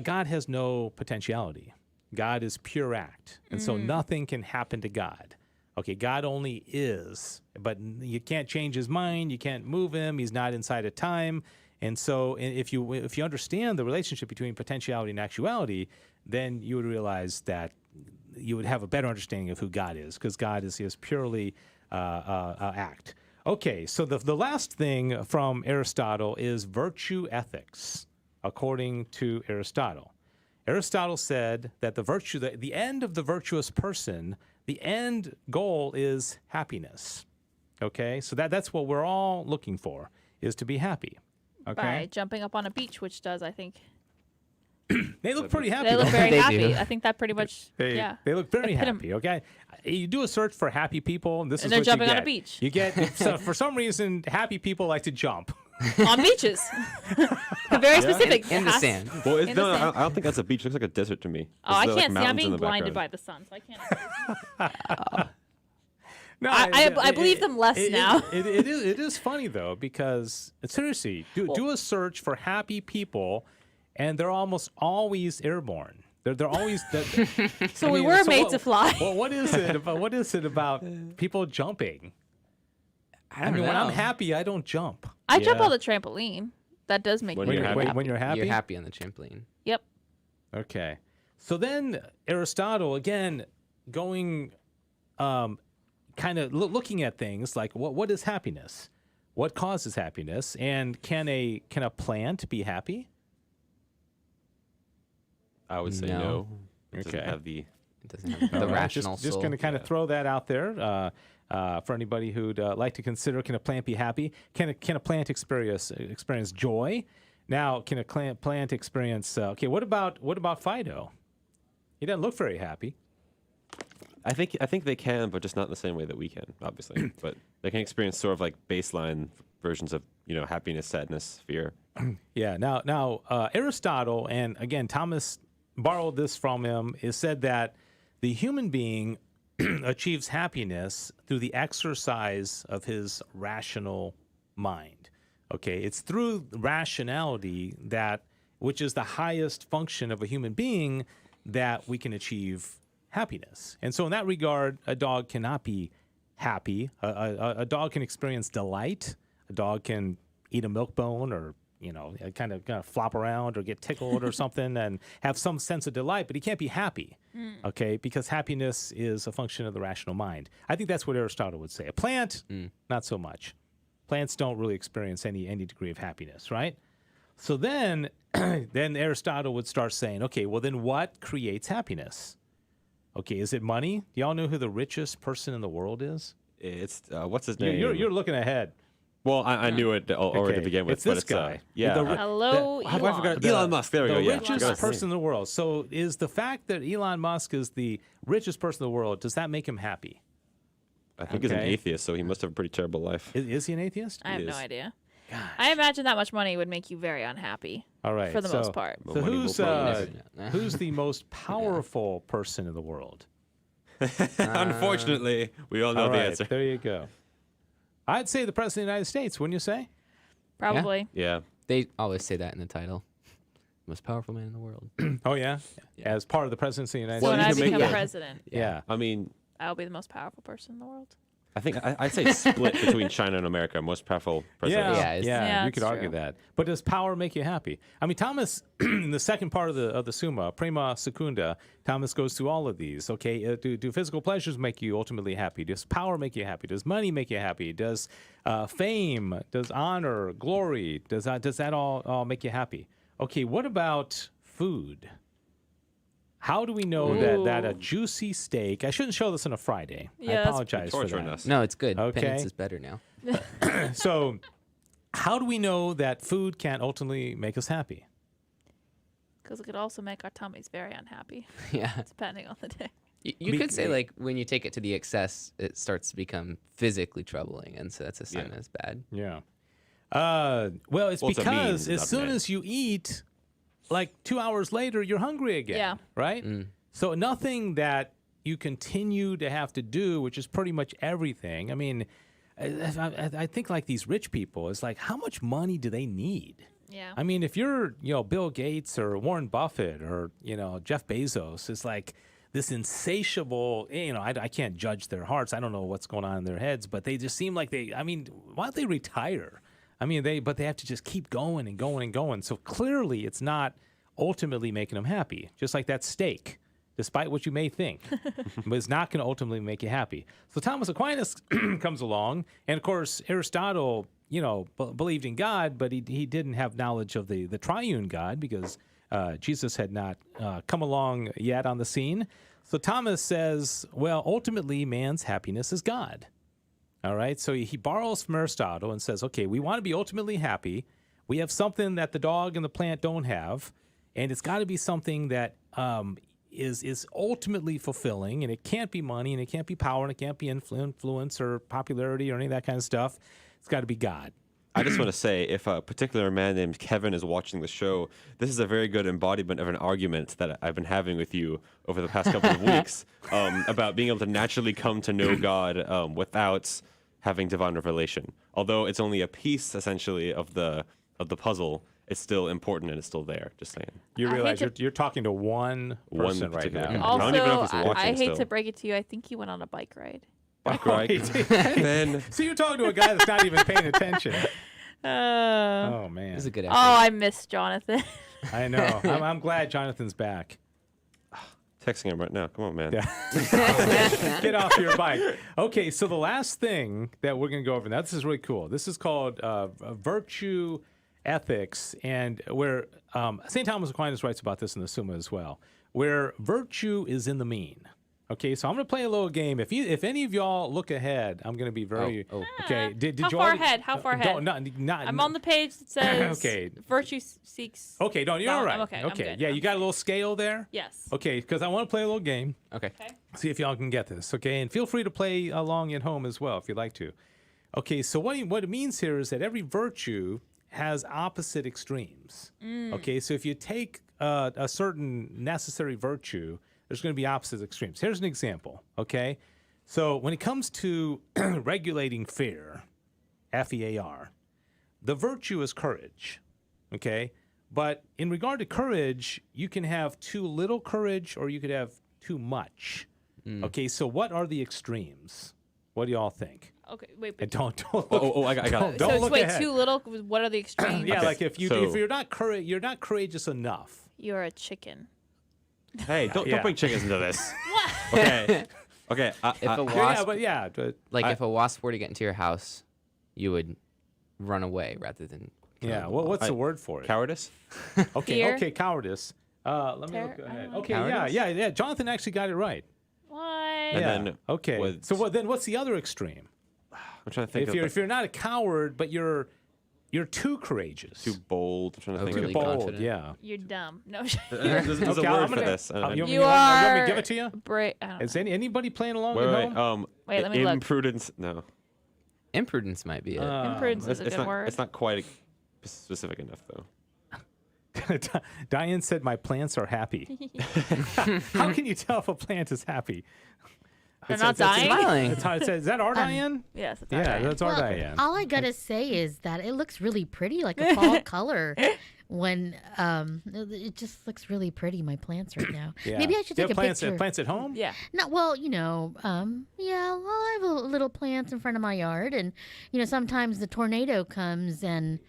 God has no potentiality. God is pure act. And so nothing can happen to God. Okay, God only is, but you can't change his mind. You can't move him. He's not inside of time. And so if you understand the relationship between potentiality and actuality, then you would realize that you would have a better understanding of who God is, because God is purely act. Okay, so the last thing from Aristotle is virtue ethics. According to Aristotle, Aristotle said that the end of the virtuous person, the end goal is happiness. Okay, so that's what we're all looking for, is to be happy. Okay, By jumping up on a beach, which does, I think. They look pretty happy. They look don't very They happy. do. I think that pretty much, They look very happy. Okay, you do a search for happy people, and this And is they're what jumping you on get. a beach. You get so for some reason happy people like to jump. on beaches. Very specific. In the It has- sand. well, In the sand. I don't think that's a beach. It looks like a desert to me. Oh, I There's, can't see. I'm mountains in being the blinded by background. the sun, so I can't. No, I believe them less now. It is funny though, because seriously, do a search for happy people, and they're almost always airborne. They're always. So we were made to fly. Well, what is it about people jumping? I don't mean, know. when I'm happy, I don't jump. I jump Yeah. on the trampoline. That does make When me you're very happy. When you're happy. You're happy on the trampoline. Yep. Okay. So then Aristotle, again, going kind of looking at things like what is happiness? What causes happiness? And can a plant be happy? I would say No. no. It doesn't Okay. have the. It doesn't have the All right, rational just soul. going to kind of throw that out there for anybody who'd like to consider: can a plant be happy? Can a plant experience joy? Now, can a plant experience? Okay, what about Fido? He doesn't look very happy. I think they can, but just not in the same way that we can, obviously. But they can experience sort of like baseline versions of happiness, sadness, fear. Yeah. Now Aristotle, and again Thomas borrowed this from him, is said that the human being achieves happiness through the exercise of his rational mind. Okay, it's through rationality which is the highest function of a human being, that we can achieve happiness. And so in that regard, a dog cannot be happy. A dog can experience delight. A dog can eat a milk bone, or kind of flop around or get tickled or something, and have some sense of delight, but he can't be happy. Okay, because happiness is a function of the rational mind. I think that's what Aristotle would say. A plant, not so much. Plants don't really experience any degree of happiness, right? So then Aristotle would start saying, okay, well then what creates happiness? Okay, is it money? Do y'all know who the richest person in the world is? It's what's his name? You're looking ahead. Well, I knew it already to Okay, begin with. it's this but guy. yeah. Hello, How have I Elon. forgot? Elon Musk. There we go. The Yeah. richest person in the world. So is the fact that Elon Musk is the richest person in the world, does that make him happy? I think he's an Okay. atheist, so he must have a pretty terrible life. Is he an atheist? I have no is. idea. I imagine that much money would make you very unhappy. All right. For the most part. So Money will who's probably who's the most powerful person in the world? Unfortunately, we all know All the right, answer. there you go. I'd say the President of the United States, wouldn't you say? Probably. Yeah. They always say that in the title. Most powerful man in the world. Oh, yeah? As part of the presidency of the United So Well, when you I can make become that- president, Yeah. I mean, I'll be the most powerful person in the world. I think I'd say split between China and America. Most powerful president. Yeah, Yeah, Yeah, you could it's argue true. that. But does power make you happy? I mean, Thomas, in the second part of the Summa, Prima Secunda, Thomas goes through all of these. Okay, do physical pleasures make you ultimately happy? Does power make you happy? Does money make you happy? Does fame, does honor, glory, does that all make you happy? Okay, what about food? How do we know that a juicy steak? I shouldn't show this on a Friday. Yeah, I that's apologize for torturing that. us. No, it's good. Okay. Penance is better now. So, how do we know that food can ultimately make us happy? Because it could also make our tummies very unhappy, Yeah. depending on the day. You could say, like, when you take it to the excess, it starts to become physically troubling, and so that's a sign that it's bad. Yeah. Well, it's Well, it's a because means, as not soon an as you eat, like 2 hours later, you're hungry again. Yeah. Right? So nothing that you continue to have to do, which is pretty much everything. I mean, I think like these rich people, it's like, how much money do they need? Yeah. I mean, if you're, Bill Gates or Warren Buffett or, Jeff Bezos, it's like this insatiable, I can't judge their hearts. I don't know what's going on in their heads, but they just seem like why don't they retire? I mean, but they have to just keep going and going and going. So clearly it's not ultimately making them happy, just like that steak. Despite what you may think, but it's not going to ultimately make you happy. So Thomas Aquinas comes along, and of course Aristotle, believed in God, but he didn't have knowledge of the triune God because Jesus had not come along yet on the scene. So Thomas says, well, ultimately man's happiness is God. All right, so he borrows from Aristotle and says, okay, we want to be ultimately happy. We have something that the dog and the plant don't have, and it's got to be something that is ultimately fulfilling, and it can't be money, and it can't be power, and it can't be influence or popularity or any of that kind of stuff. It's got to be God. I just want to say, if a particular man named Kevin is watching the show, this is a very good embodiment of an argument that I've been having with you over the past couple of weeks about being able to naturally come to know God without having divine revelation. Although it's only a piece, essentially, of the puzzle, it's still important and it's still there. Just saying. You realize you're talking to one person right particular now. guy. I don't even know if he's Also, watching I hate still. to break it to you. I think he went on a bike ride. Bike ride. Ben. So you're talking to a guy that's not even paying attention. Oh, Oh man, It's a good effort. I miss Jonathan. I know. I'm glad Jonathan's back. Texting him right now. Come on, man. Get off your bike. Okay, so the last thing that we're going to go over now, this is really cool. This is called virtue ethics, and where St. Thomas Aquinas writes about this in the Summa as well, where virtue is in the mean. Okay, so I'm going to play a little game. If any of y'all look ahead, I'm going to be very okay. Did How you far already, ahead? How far ahead? Not, I'm on the page that says Okay. virtue seeks. Okay, no, you're No, all right. I'm okay, I'm good. Yeah, you got a little scale there. Yes. Okay, because I want to play a little game. Okay. See if y'all can get this, okay? And feel free to play along at home as well if you'd like to. Okay, so what it means here is that every virtue has opposite extremes. Okay, so if you take a certain necessary virtue, there's going to be opposite extremes. Here's an example, okay? So when it comes to regulating fear, F-E-A-R, the virtue is courage, okay? But in regard to courage, you can have too little courage or you could have too much. Okay, so what are the extremes? What do y'all think? Okay, wait. And But don't look. I got it. Don't so look wait, ahead. too little. What are the extremes? Yeah, Okay, like if so- you're not courageous enough. You're a chicken. Hey, don't Yeah. bring chickens into this. Okay. Okay. If a wasp, Yeah, but if a wasp were to get into your house, you would run away rather than. kill yeah. the What's wasp. the word for it? Cowardice? Okay, Fear? okay, cowardice. Let me look ahead. Okay, Cowardice? yeah. Jonathan actually got it right. What? And Yeah. then Okay. with- So then what's the other extreme? I'm trying to think If you're not a coward, but you're too courageous. too bold. I'm trying to think Overly of bold. confident. Yeah. You're dumb. No. There's Okay, a I'm word for gonna- this. I don't you know. You want me to are give it to you? I don't Is know. anybody playing along Wait, at home? Wait, let me look. imprudence. No. Imprudence might be it. Imprudence is a It's good not. word. It's not quite specific enough though. Diane said, "My plants are happy." How can you tell if a plant is happy? They're not dying. Smiling. It's how it says. Is that our Diane? Yes, it's Yeah, alright. that's our Well, Diane. all I gotta say is that it looks really pretty, like a fall color. When it just looks really pretty. My plants right now. Yeah. Maybe I should Do you take have a picture. plants at home? Yeah. No, well, yeah. Well, I have a little plants in front of my yard, and sometimes the tornado comes and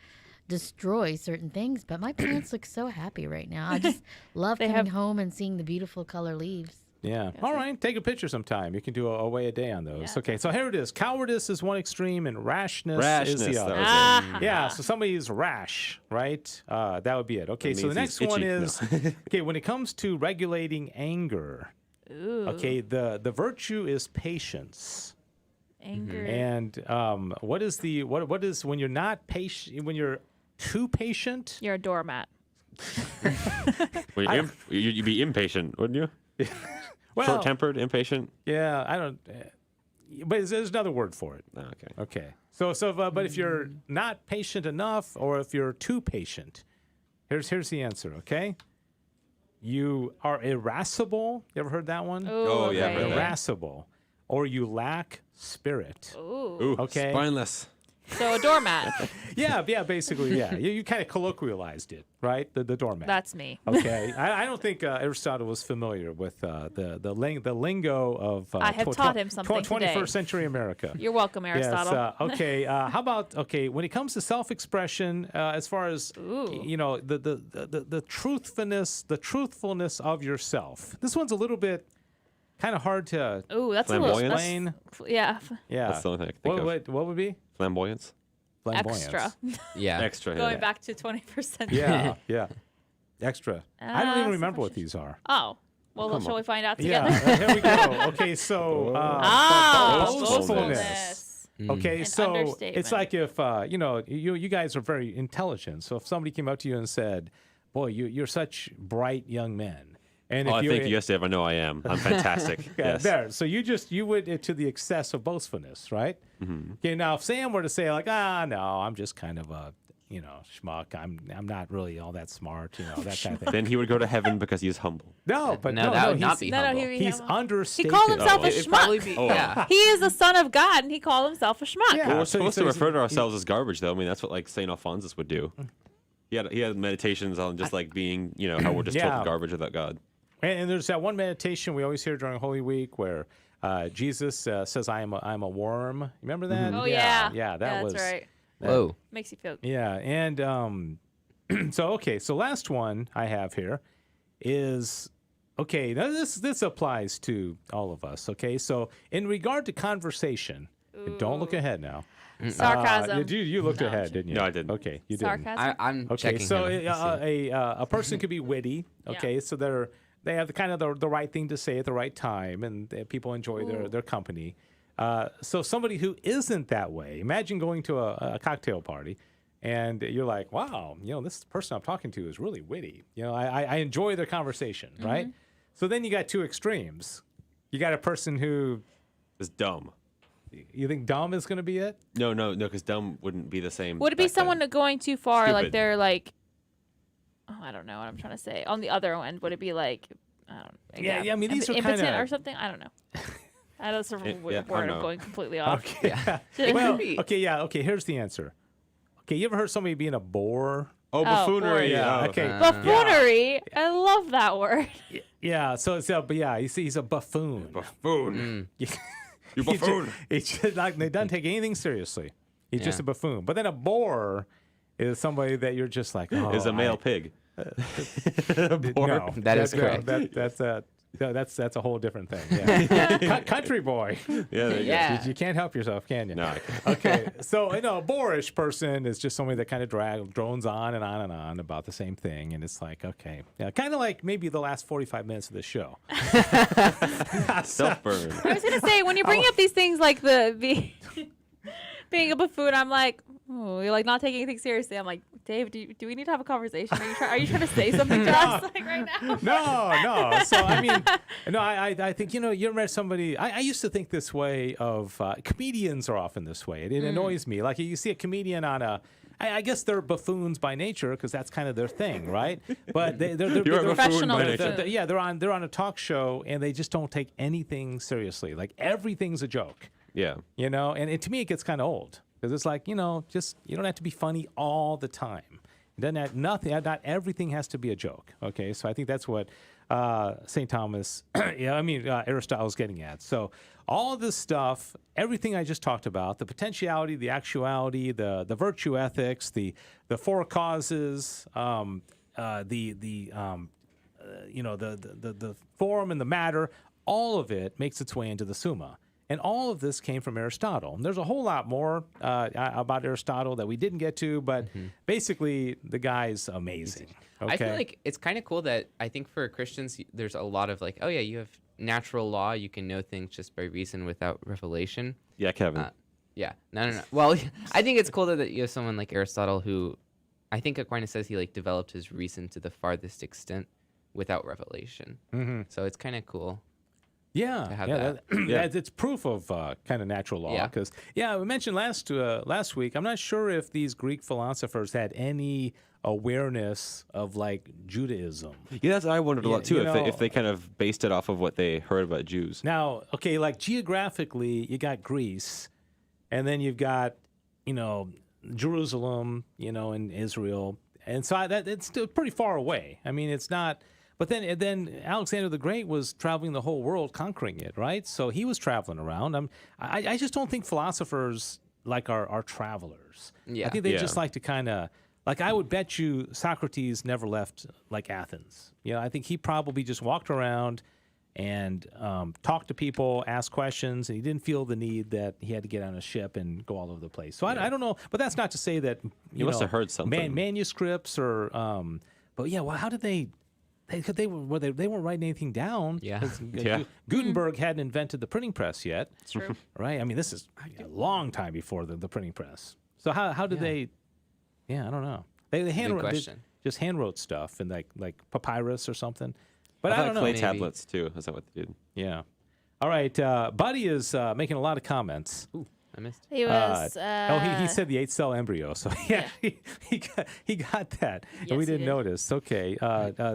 destroys certain things. But my plants look so happy right now. I just love They coming have- home and seeing the beautiful color leaves. Yeah. All right. Take a picture sometime. You can do a way a day on those. Yeah. Okay. So here it is. Cowardice is one extreme, and rashness is the Rashness, other. that was it. Ah. Yeah. So somebody's rash, right? That would be it. Okay. That So the means next he's one itchy. is okay. When it comes to regulating anger, Ooh. okay, the virtue is patience. Anger. And what is when you're not patient, when you're too patient? You're a doormat. Well, you'd be impatient, wouldn't you? Well, Short-tempered, impatient. yeah, I don't. But there's another word for it. Oh, okay. Okay. But if you're not patient enough, or if you're too patient, here's the answer. Okay. You are irascible. You ever heard that one? Oh, yeah, okay. I've heard that. Irascible, or you lack spirit. Ooh. Okay. Spineless. So a doormat. Yeah, basically, yeah. You kind of colloquialized it, right? The doormat. That's me. Okay. I don't think Aristotle was familiar with the lingo of I have taught him something 21st today. century America. You're welcome, Aristotle. Yes. Okay. How about when it comes to self-expression, as far as the truthfulness of yourself. This one's a little bit kind of hard to Ooh, that's a little explain. Yeah. Yeah. That's the only thing I can think of. What would be Flamboyance. flamboyance? Extra. Yeah. Extra. Going yeah. back to 21st century. Yeah. Extra. I don't even remember what these are. Oh. Well, shall we find out Yeah, together? here we go. Okay, so boastfulness. boastfulness. Okay, An so understatement. it's like if you guys are very intelligent. So if somebody came up to you and said, "Boy, you're such bright young men," and if I thank you yesterday. If I know I am. I'm fantastic. yeah, Yes. there. So you went to the excess of boastfulness, right? Mm-hmm. Okay, now if Sam were to say like, no, I'm just kind of a schmuck. I'm not really all that smart, that kind of thing. Then he would go to heaven because he is humble. No, but No, that would he's- not be humble. He's He understated. called himself a It'd probably be, schmuck. yeah. He is the son of God, and he called himself a schmuck. Yeah. Well, we're so- supposed so to he's- refer to ourselves as garbage, though. I mean, that's what like Saint Alphonsus would do. He had meditations on just like being, how we're just total garbage without God. And there's that one meditation we always hear during Holy Week where Jesus says, "I'm a worm." Remember that? Oh yeah. Yeah, that was that's right. Whoa. Makes you feel. Yeah, and so last one I have here is okay. Now this applies to all of us. Okay, so in regard to conversation, don't look ahead now. Sarcasm. You looked ahead, didn't you? No, I didn't. Okay, you didn't. Sarcasm. I'm Okay, checking so him. a person could be witty. Okay, so they have the right thing to say at the right time, and people enjoy their company. So somebody who isn't that way, imagine going to a cocktail party, and you're like, wow, this person I'm talking to is really witty. I enjoy their conversation, right? So then you got two extremes. You got a person who It's dumb. you think dumb is going to be it. No, because dumb wouldn't be the same. Would it be back someone then. going too far? Like Stupid. they're like, I don't know what I'm trying to say. On the other end, would it be like, I don't know. Yeah, I mean, these are impotent kinda- or something? I don't know. That's a yeah, word I of know. going completely off. Okay. It Well, could be. okay, here's the answer. Okay, you ever heard somebody being a bore? Oh, buffoonery. boy. Yeah, Oh, okay. Buffoonery. I love that word. Yeah, so it's he's a buffoon. Buffoon. You He buffoon. He just like they don't take anything seriously. He's just a buffoon. But then a bore is somebody that you're just like, oh, Is a male pig. No, That is correct. That's a whole different thing. Yeah. Country boy. Yeah, there you Yeah. You can't help yourself, can you? No, I can't. Okay, so a boorish person is just somebody that kind of drones on and on about the same thing, and it's like, okay, yeah, kind of like maybe the last 45 minutes of the show. Self-burn. I was gonna say when you bring up these things like the being a buffoon, I'm like, oh, you're like not taking anything seriously. I'm like, Dave, do we need to have a conversation? Are you trying to say something to us like right now? No. So I mean, no, I think you met somebody. I used to think this way of comedians are often this way. It annoys me. Like you see a comedian on a. I guess they're buffoons by nature because that's kind of their thing, right? But they're You're a buffoon professional by buffoon. nature. yeah, they're on a talk show and they just don't take anything seriously. Like everything's a joke. Yeah. And to me it gets kind of old because it's like just you don't have to be funny all the time. It doesn't have not everything has to be a joke. Okay, so I think that's what St. Thomas, Aristotle's getting at. So all this stuff, everything I just talked about, the potentiality, the actuality, the virtue ethics, the four causes, the form and the matter, all of it makes its way into the Summa. And all of this came from Aristotle. And there's a whole lot more about Aristotle that we didn't get to, but basically the guy's amazing. Okay? I feel like it's kind of cool that I think for Christians, there's a lot of like, oh yeah, you have natural law. You can know things just by reason without revelation. Yeah, Kevin. Yeah. No. Well, I think it's cool that you have someone like Aristotle who I think Aquinas says he like developed his reason to the farthest extent without revelation. So it's kind of cool. Yeah, to have yeah, that. it's proof of kind of natural law. Yeah. Because we mentioned last week. I'm not sure if these Greek philosophers had any awareness of like Judaism. Yeah, that's what I wondered a lot too. you know- If they kind of based it off of what they heard about Jews. Now, okay, like geographically, you got Greece, and then you've got Jerusalem, and Israel, and so it's still pretty far away. I mean, it's not. But then Alexander the Great was traveling the whole world, conquering it, right? So he was traveling around. I just don't think philosophers are travelers. Yeah. I think they Yeah. just like to kind of I would bet you Socrates never left like Athens. I think he probably just walked around and talked to people, asked questions, and he didn't feel the need that he had to get on a ship and go all over the place. So I don't know, but that's not to say that He must have heard something. manuscripts or. But yeah, well, how did they? They weren't writing anything down. Yeah. 'Cause Yeah. Gutenberg hadn't invented the printing press yet. It's true. Right? I mean, this is a long time before the printing press. So how did they? Yeah, I don't know. They question. just hand wrote stuff and like papyrus or something. But I thought don't know. clay Maybe. tablets too. Is that what they did? Yeah. All right. Buddy is making a lot of comments. Ooh, I missed. He was. He said the 8-cell embryo. So yeah, he got that, and Yes, we he didn't did. notice. Okay.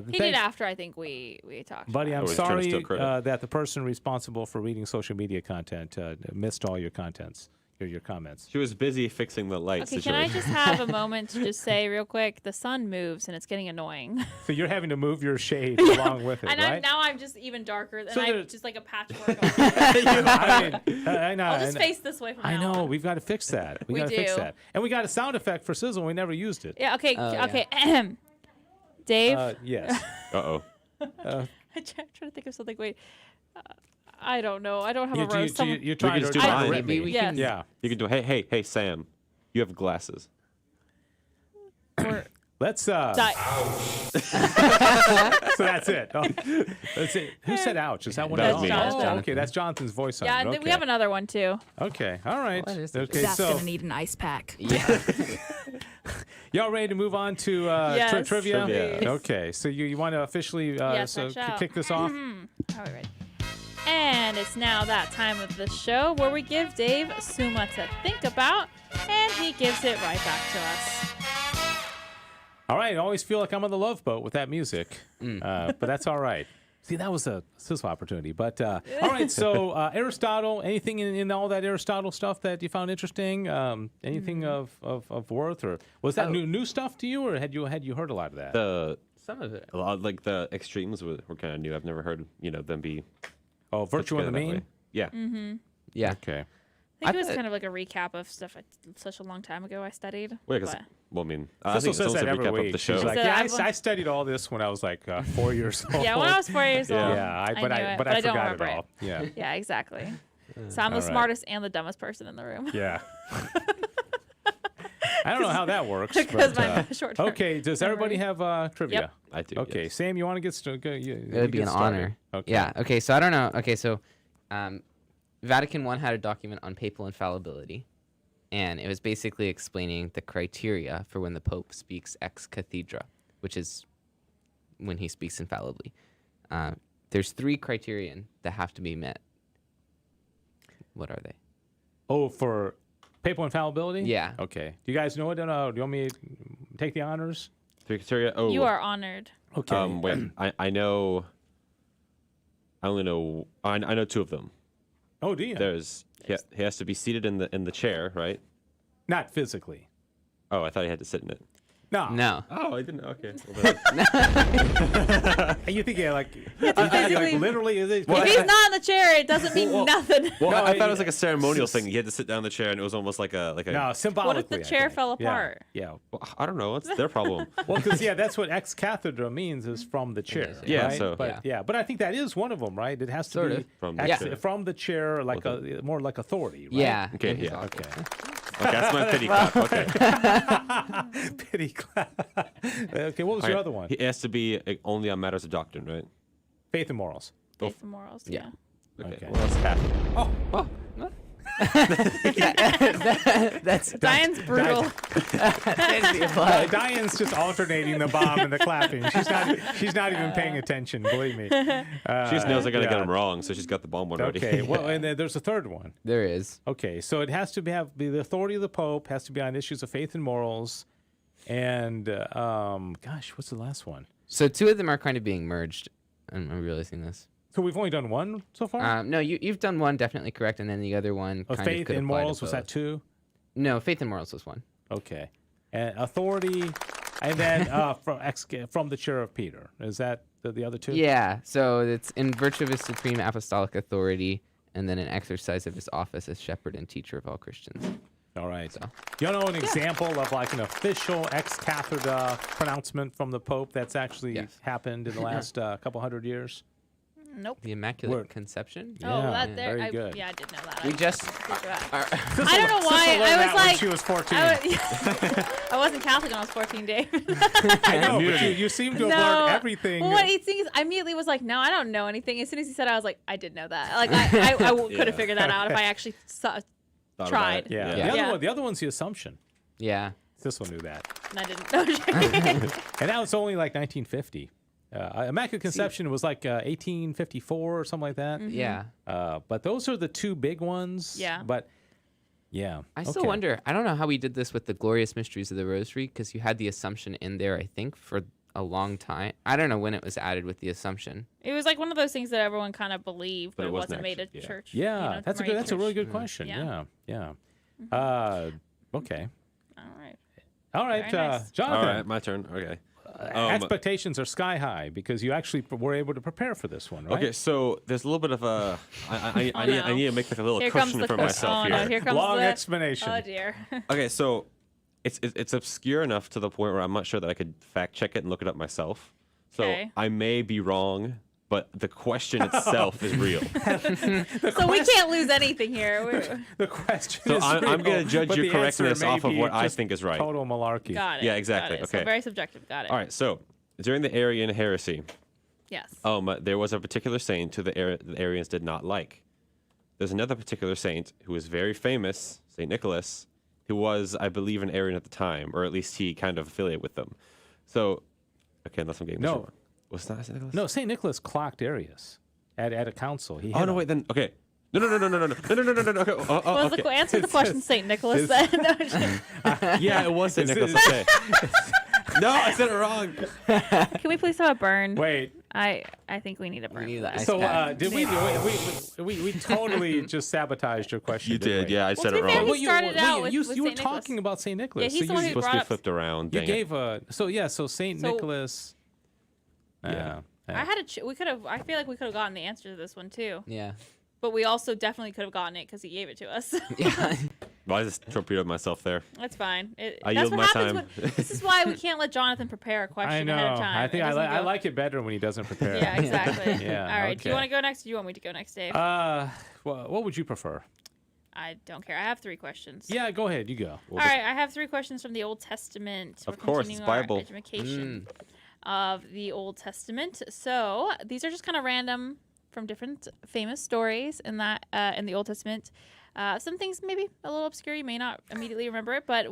He did after I think we talked. Buddy, I'm was trying to sorry steal credit. that the person responsible for reading social media content missed all your contents, your comments. She was busy fixing the light Okay, situation. can I just have a moment to just say real quick? The sun moves and it's getting annoying. So you're having to move your shade along with it, And right? now I'm just even darker, and So there- I'm just like a patchwork. I know. I'll just face this way from now on. We've got to fix that. We got to fix do. that. And we got a sound effect for Sizzle. We never used it. Yeah. Okay. Oh, okay. Dave. Uh Yes. oh. I'm trying to think of something. Wait. I don't know. I don't have You- a do you- roast. do you- you're trying just to do trying to mine. rip Maybe me. we Yes. can. Yeah. You can do. Hey, Sam. You have glasses. Let's. So Die. that's it. Oh, that's it. Who said "ouch"? Is that one? That of was me. Oh, Jonathan. okay. That's Jonathan's voice. Yeah, on and it. then we Okay. have another one too. Okay. All right. What is Okay. this? So need an ice pack. Yeah. y'all ready to move on to Yes, trivia? please. Okay. So you want to officially Yes, I shall. kick this off? All right. And it's now that time of the show where we give Dave Summa to think about, and he gives it right back to us. All right. I always feel like I'm on the Love Boat with that music, but that's all right. See, that was a sizzle opportunity. But all right. So Aristotle. Anything in all that Aristotle stuff that you found interesting? Anything of worth, or was that new stuff to you, or had you heard a lot of that? Some of it. A lot like the extremes were kind of new. I've never heard them be. Oh, virtue and the together that mean. way. Yeah. Yeah. Okay. I think it was thought- kind of like a recap of stuff such a long time ago I studied. Well, 'cause- but- well, I mean, I Sizzle think it's says almost that a every recap week. of the She's show. like, So yeah, I've- I studied all this when I was like 4 years old. yeah, when I was 4 years old. Yeah, I knew it, but I I don't forgot remember it all. Yeah. Yeah, exactly. So I'm the All right. smartest and the dumbest person in the room. Yeah. I don't know how that works. Because but, my short-term okay, does everybody have trivia? Yep. I do. Okay, yes. Sam, you want to get started? It would be an honor. Okay. Yeah. Okay. So I don't know. Okay. So, Vatican I had a document on papal infallibility, and it was basically explaining the criteria for when the Pope speaks ex cathedra, which is when he speaks infallibly. There's 3 criterion that have to be met. What are they? Oh, for papal infallibility? Yeah. Okay. Do you guys know it? Do you want me to take the honors? 3 criteria. Oh, You are honored. Okay. Wait. I know. I only know. I know 2 of them. Oh, do you? There's. He has to be seated in the chair, right? Not physically. Oh, I thought he had to sit in it. No. No. Oh, I didn't. Okay. And you think, like physically- literally? Is it, If he's not in the chair, it doesn't mean nothing. Well, No, I thought I- it was like a ceremonial thing. He had to sit down in the chair, and it was almost like a. no, symbolically. What if the I chair think. fell Yeah, apart? Yeah. Well, I don't know. It's their problem. Well, because that's what ex cathedra means is from the chair. Yeah, right? so- but but I think that is one of them, right? It has to Sort be of. From the ex- chair. from the chair, like more like authority. Right? Yeah. Okay, in his yeah. office. Okay. Okay, that's my pity clap. Okay. Pity clap. Okay, what was your other one? He has to be only on matters of doctrine, right? Faith and morals. Faith and morals. Yeah. Okay. Okay. Well, that's half. Oh, Oh. What? That's Diane's brutal. Diane's just alternating the bomb and the clapping. She's not even paying attention. Believe me. She just knows I gotta get him wrong, so she's got the bomb one ready. Okay. Well, and then there's a third one. There is. Okay, so it has to be the authority of the Pope has to be on issues of faith and morals, and gosh, what's the last one? So 2 of them are kind of being merged. I'm realizing this. So we've only done one so far. No, you've done one definitely correct, and then the other one Of kind of faith could and apply to morals was that both. 2? No, faith and morals was 1. Okay, and authority, and then from the chair of Peter. Is that the other 2? Yeah, so it's in virtue of his supreme apostolic authority, and then an exercise of his office as shepherd and teacher of all Christians. All right. So, you know an example of like an official ex cathedra pronouncement from the Pope that's actually happened in the last couple hundred years? Nope. The Immaculate Word. Conception? Oh, Yeah, that there. very good. Yeah, I did know that. We just... I don't know why. I was like, when she was 14. I wasn't Catholic when I was 14, Dave. I know, but you seem to have learned everything. Well, what he thinks, I immediately was like, no, I don't know anything. As soon as he said it, I was like, I did know that. Like, I could have figured that out if I actually tried. Yeah. The other one's the Assumption. Yeah. This one knew that. And I didn't. And that was only like 1950. Immaculate Conception was like 1854 or something like that. Mm-hmm. Yeah. But those are the 2 big ones. Yeah. But yeah. I still wonder. I don't know how we did this with the Glorious Mysteries of the Rosary, because you had the Assumption in there, I think, for a long time. I don't know when it was added with the Assumption. It was like one of those things that everyone kind of believed, but it wasn't actually- made a church. Yeah, that's a really good church. question. Yeah. Yeah. Okay. All right. All right, Very nice. Jonathan. All right, my turn. Okay. Expectations are sky high because you actually were able to prepare for this one, right? Okay, so there's a little bit of a. I need to make like a little Here comes cushion the for question. myself Oh, here. no, here comes Long the explanation. Oh dear. Okay, so it's obscure enough to the point where I'm not sure that I could fact check it and look it up myself. So Okay. I may be wrong, but the question itself is real. So we can't lose anything here. The question So is I'm real, going to judge but your the answer correctness may off of be what I just think is right. Total malarkey. Got it. Yeah, exactly. Got it. So Okay. very subjective. Got it. All right, so during the Arian heresy, Yes. there was a particular saint who the Arians did not like. There's another particular saint who was very famous, Saint Nicholas, who was, I believe, an Arian at the time, or at least he kind of affiliated with them. So, okay, unless I'm getting this wrong. Was it not Saint Nicholas? No, St. Nicholas clocked Arius at a council. He Oh, no, wait, then, okay. No. Okay. Well, answer the question, Saint Nicholas. Then. Yeah, it was Saint Nicholas. Okay. No, I said it wrong. Can we please have a burn? Wait. I think we need a burn. We need the ice So pack. did we totally just sabotaged your question? You didn't did, we? yeah, I said it to be fair, wrong. he started out with you Saint were Nicholas. talking about St. Nicholas. Yeah, he's the one who Supposed to brought be up. flipped around. You dang it. gave so St. Nicholas. Yeah. I had a. We could have. I feel like we could have gotten the answer to this one too. Yeah. But we also definitely could have gotten it because he gave it to us. Yeah. Well, I just torpedoed myself there. That's fine. I That's yield what my happens time. when. This is why we can't let Jonathan prepare a question I know. ahead of time. I think It doesn't I go- like it better when he doesn't prepare. Yeah, exactly. Yeah, All right. Do you okay. want to go next? Or do you want me to go next, Dave? Well, what would you prefer? I don't care. I have 3 questions. Yeah, go ahead. You go. All right. I have 3 questions from the Old Testament. Of We're course, it's continuing our Bible. education of the Old Testament. So these are just kind of random from different famous stories in in the Old Testament. Some things maybe a little obscure. You may not immediately remember it, but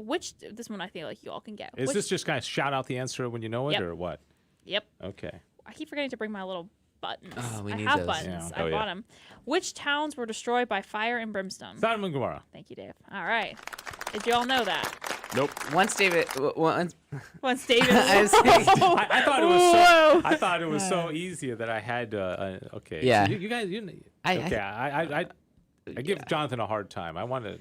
this one I feel like you all can get. Is this just kind of shout out the answer when you know it, Yep. or what? Yep. Okay. I keep forgetting to bring my little buttons. Oh, we I need have those. buttons. Yeah. I bought them. Which towns were destroyed by fire and brimstone? Sodom and Gomorrah. Thank you, Dave. All right. Did you all know that? Nope. Once David. Once. Once David. I was thinking- I thought it was Whoa. so. I thought it was so easy that I had. Okay. Yeah. So you guys. Okay. I give Jonathan a hard time. I want to.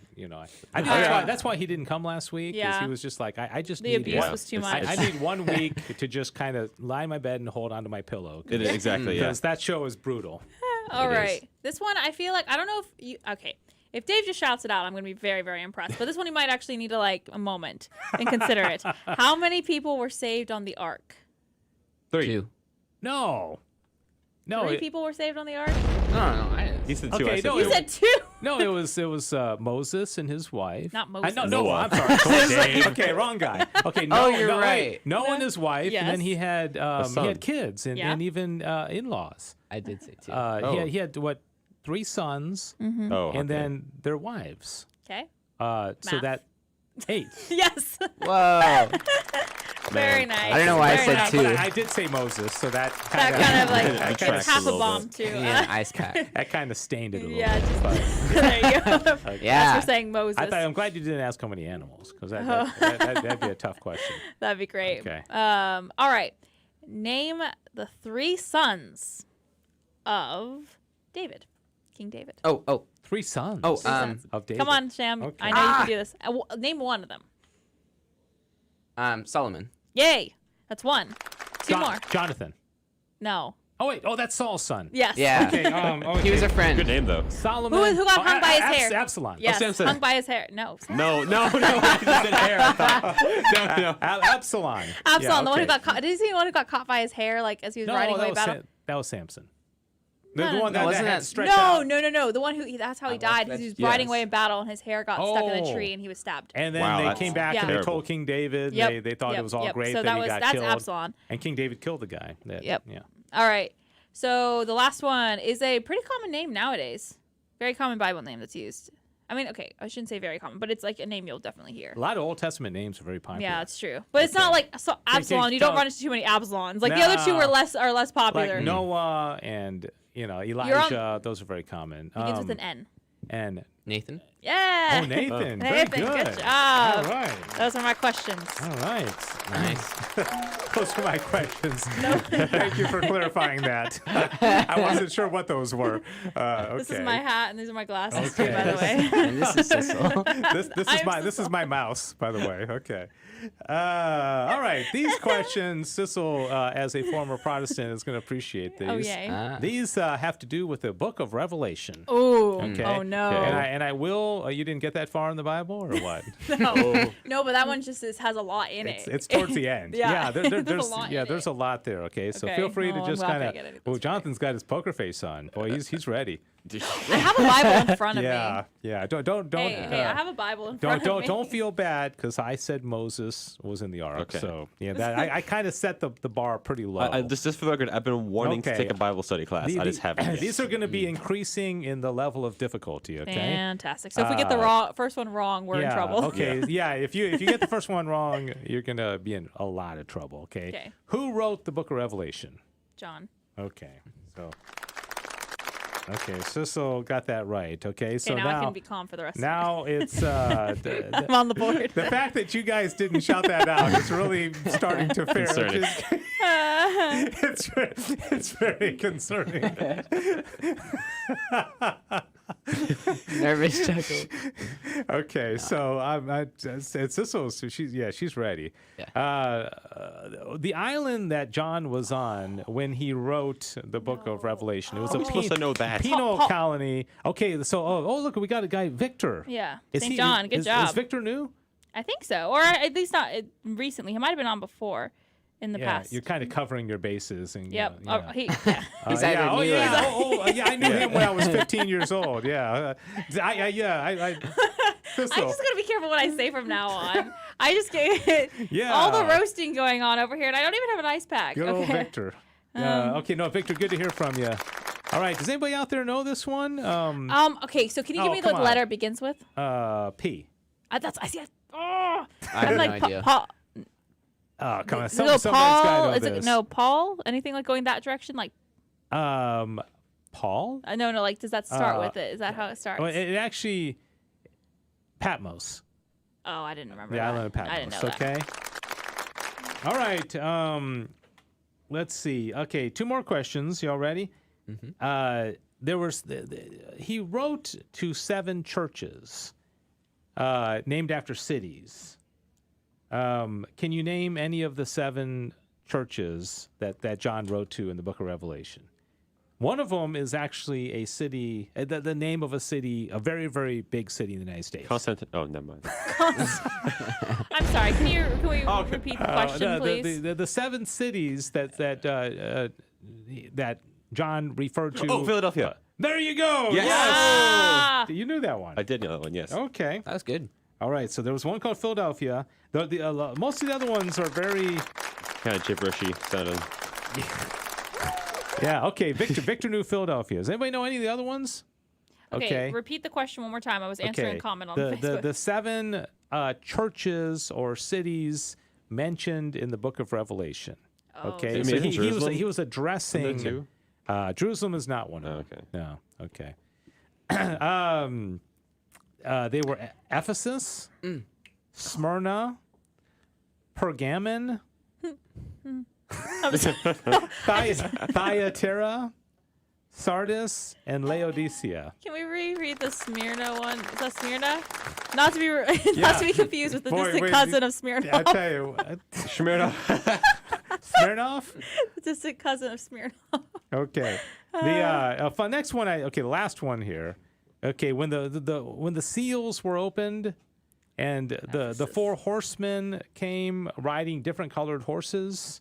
That's why he didn't come last week. 'Cause Yeah. He was just like, I just The need. abuse was too much. I need 1 week to just kind of lie in my bed and hold onto my pillow. It is, exactly, yeah. Because that show is brutal. All It right. is. This one, I feel like, I don't know if you, okay. If Dave just shouts it out, I'm going to be very, very impressed. But this one, you might actually need to, like, a moment and consider it. How many people were saved on the ark? 3. 2. No. 3 people were saved on the ark? No. I didn't. He said 2. Okay, I said no, You two. said 2. No, it was Moses and his wife. Not Moses. No, Noah. I'm sorry. Okay, wrong guy. Okay, no, you're no, right. wait. Noah and his wife, Yes. and then he had son. kids and, Yeah. and even in-laws. I did say 2. He had what? 3 sons, Oh, and then their wives. Okay. So Math. that 8. Yes. Whoa. Very nice. I don't know why I Very said nice. two. But I did say Moses, so that That kind of like That it's tracks half a a little bomb bit. too. Yeah, ice pack. that kind of stained it a little Yeah, bit. just But there you go. Yeah. That's for saying Moses. I'm glad you didn't ask how many animals, because that'd be a tough question. That'd be great. Okay. All right. Name the 3 sons of David, King David. Oh. 3 sons. Oh, of David. Come on, Sam. Okay. I know you can do this. Name one of them. Solomon. Yay. That's 1. 2 more. Jonathan. No. Oh wait. Oh, that's Saul's son. Yes. Yeah. Okay. He was a friend. Good name though. Solomon. Who got hung by his hair? Absalom. Yes. Samson. Hung by his hair. No. No. I just said hair. I thought. No. Absalom. Absalom, Yeah, the one who okay. got caught. Did you see the one who got caught by his hair, like as he was riding away battle? That was Samson. No, The one no, that wasn't had that- stretched out. No. The one who that's how he died. He was riding away in battle, and his hair got stuck in a tree, and he was stabbed. And then Wow, they that's came back and they terrible. told King David. Yep. They thought it was all great. So then he got that's killed. Absalom. And King David killed the guy. Yep. Yeah. All right. So the last one is a pretty common name nowadays. Very common Bible name that's used. I mean, okay, I shouldn't say very common, but it's like a name you'll definitely hear. A lot of Old Testament names are very popular. Yeah, it's true. But it's not like Absalom. You don't run into too many Absaloms. Like the other two are less popular. Like Noah and Elijah. Those are very common. Begins with an N. And Nathan. Yeah. oh, Nathan. Very Nathan, good. job. All right. Those are my questions. All right. Nice. Those are my questions. Thank you for clarifying that. I wasn't sure what those were. Okay. This is my hat, and these are my glasses Okay. too, by the way. And this is Cecil. This is my mouse, by the way. Okay. All right. These questions, Sissel, as a former Protestant, is going to appreciate these. Oh, yay. These have to do with the Book of Revelation. Ooh. Okay. Oh, no. And I will. You didn't get that far in the Bible, or what? No, but that one just has a lot in it. It's towards the end. Yeah. There's There's a lot in there's it. a lot there. Okay, so Okay. feel free Oh, to I'm just not kind gonna get of. it. Oh, That's Jonathan's got his poker face on. Boy, he's ready. I have a Bible in front of me. Yeah. Don't. Hey, I have a Bible in front of me. Don't feel bad because I said Moses was in the ark. Okay. So that I kind of set the bar pretty low. Just for the record, I've been wanting to Okay. take a Bible study class. I just haven't yet. These are going to be increasing in the level of difficulty. Okay. Fantastic. So if we get the first one wrong, we're in trouble. Okay. Yeah. If you get the first one wrong, you're going to be in a lot of trouble. Okay. Okay. Who wrote the Book of Revelation? John. Okay. Okay, Sissel got that right. Okay, so now I can be calm for the rest of now it's I'm on the board. the fact that you guys didn't shout that out is really starting to fare. Concerning. It's very concerning. Nervous chuckle. Okay, so it's Sissel. So she's ready. Yeah. The island that John was on when he wrote the Book of Revelation, it was I'm supposed to know that. penal colony. Okay, so look, we got a guy, Victor. Yeah. Is St. he- John. Good is job. Is Victor new? I think so, or at least not recently. He might have been on before in the Yeah, past. you're kind of covering your bases. And, Yep. yeah. He's either new or not. Yeah, I knew him when I was 15 years old. Yeah. I I'm just gonna be careful what I say from now on. I just get Yeah. all the roasting going on over here, and I don't even have an ice pack. Good old Okay. Victor. Okay, no, Victor, good to hear from you. All right, does anybody out there know this one? Okay, so can you give me what come the letter on. begins with? P. I see. Oh, I have I'm no like idea. Paul. Oh, come on. No, Somebody's got Paul. to know Is this. it no Paul? Anything like going that direction? Like Paul? no. Like does that start with it? Is that how it starts? Well, it actually, Patmos. Oh, I didn't remember. The that. island of Patmos. I didn't know Okay. All right. Let's see. Okay, 2 more questions. Y'all ready? Mm-hmm. There was he wrote to 7 churches named after cities. Can you name any of the 7 churches that John wrote to in the Book of Revelation? One of them is actually a city, the name of a city, a very, very big city in the United States. Oh, never mind. that. I'm sorry. Can we repeat the question, please? The 7 cities that John referred to. Oh, Philadelphia. There you go. Yes. Ah! You knew that one. I did know that one, yes. Okay. That was good. All right. So there was one called Philadelphia. Most of the other ones are very. Kind of gibberishy sounding. Yeah. Okay. Victor knew Philadelphia. Does anybody know any of the other ones? Okay. Repeat the question one more time. I was answering a comment on Facebook. The 7 churches or cities mentioned in the book of Revelation. Oh, Okay. You So mean he Jerusalem? was addressing. Too? Jerusalem is not one of them. Okay. No. Okay. They were Ephesus, Smyrna, Pergamon, Thyatira, Sardis, and Laodicea. Can we reread the Smyrna one? Is that Smyrna? Not to be confused with the distant cousin of Smirnoff. I tell you what. Smirnoff? The distant cousin of Smirnoff. Okay. The next one. The last one here. Okay, when the seals were opened, and the 4 horsemen came riding different colored horses.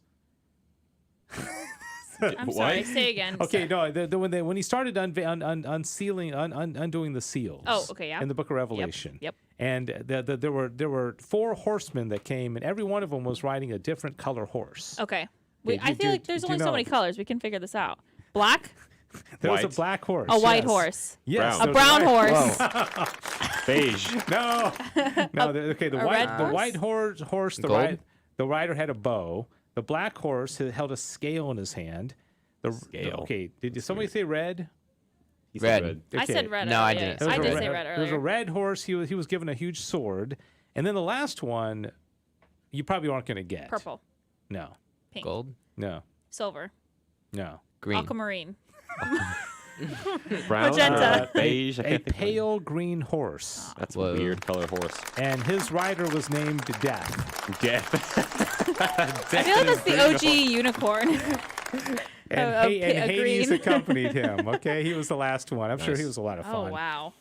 I'm sorry. Say again. Okay, no. When he started undoing the seals. Oh, okay, yeah. In the book of Revelation. Yep. And there were 4 horsemen that came, and every one of them was riding a different color horse. Okay. Okay, I feel like there's only so many colors. We can figure this out. Black. There was a White. black horse. A white yes. horse. Yes. Brown. A there was brown white- horse. Beige. No. The red white horse. Gold? The rider had a bow. The black horse held a scale in his hand. Scale. Okay. Did somebody say red? He said Red. I said red. No, I earlier. didn't. I There was did a say red- red There was a earlier. red horse. He was given a huge sword. And then the last one, you probably aren't going to get. Purple. No. Pink. Gold. No. Silver. No. Green. Aquamarine. Brown. Magenta. Beige. I A can't think of it. pale green horse. That's Whoa. a weird color horse. And his rider was named Death. Death. I feel like that's the OG unicorn. And, A Hades green. accompanied him. Okay, he was the last one. I'm sure he was a lot of fun. Oh, wow.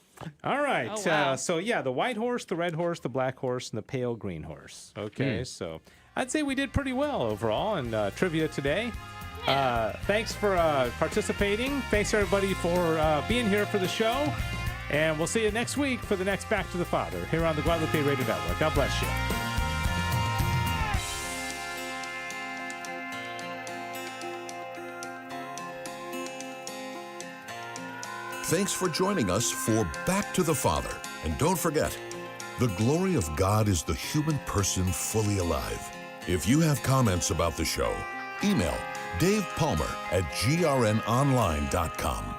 All right. Oh, wow. So the white horse, the red horse, the black horse, and the pale green horse. Okay, so I'd say we did pretty well overall in trivia today. Thanks for participating. Thanks everybody for being here for the show. And we'll see you next week for the next Back to the Father here on the Guadalupe Radio Network. God bless you. Thanks for joining us for Back to the Father. And don't forget, the glory of God is the human person fully alive. If you have comments about the show, email Dave Palmer at grnonline.com.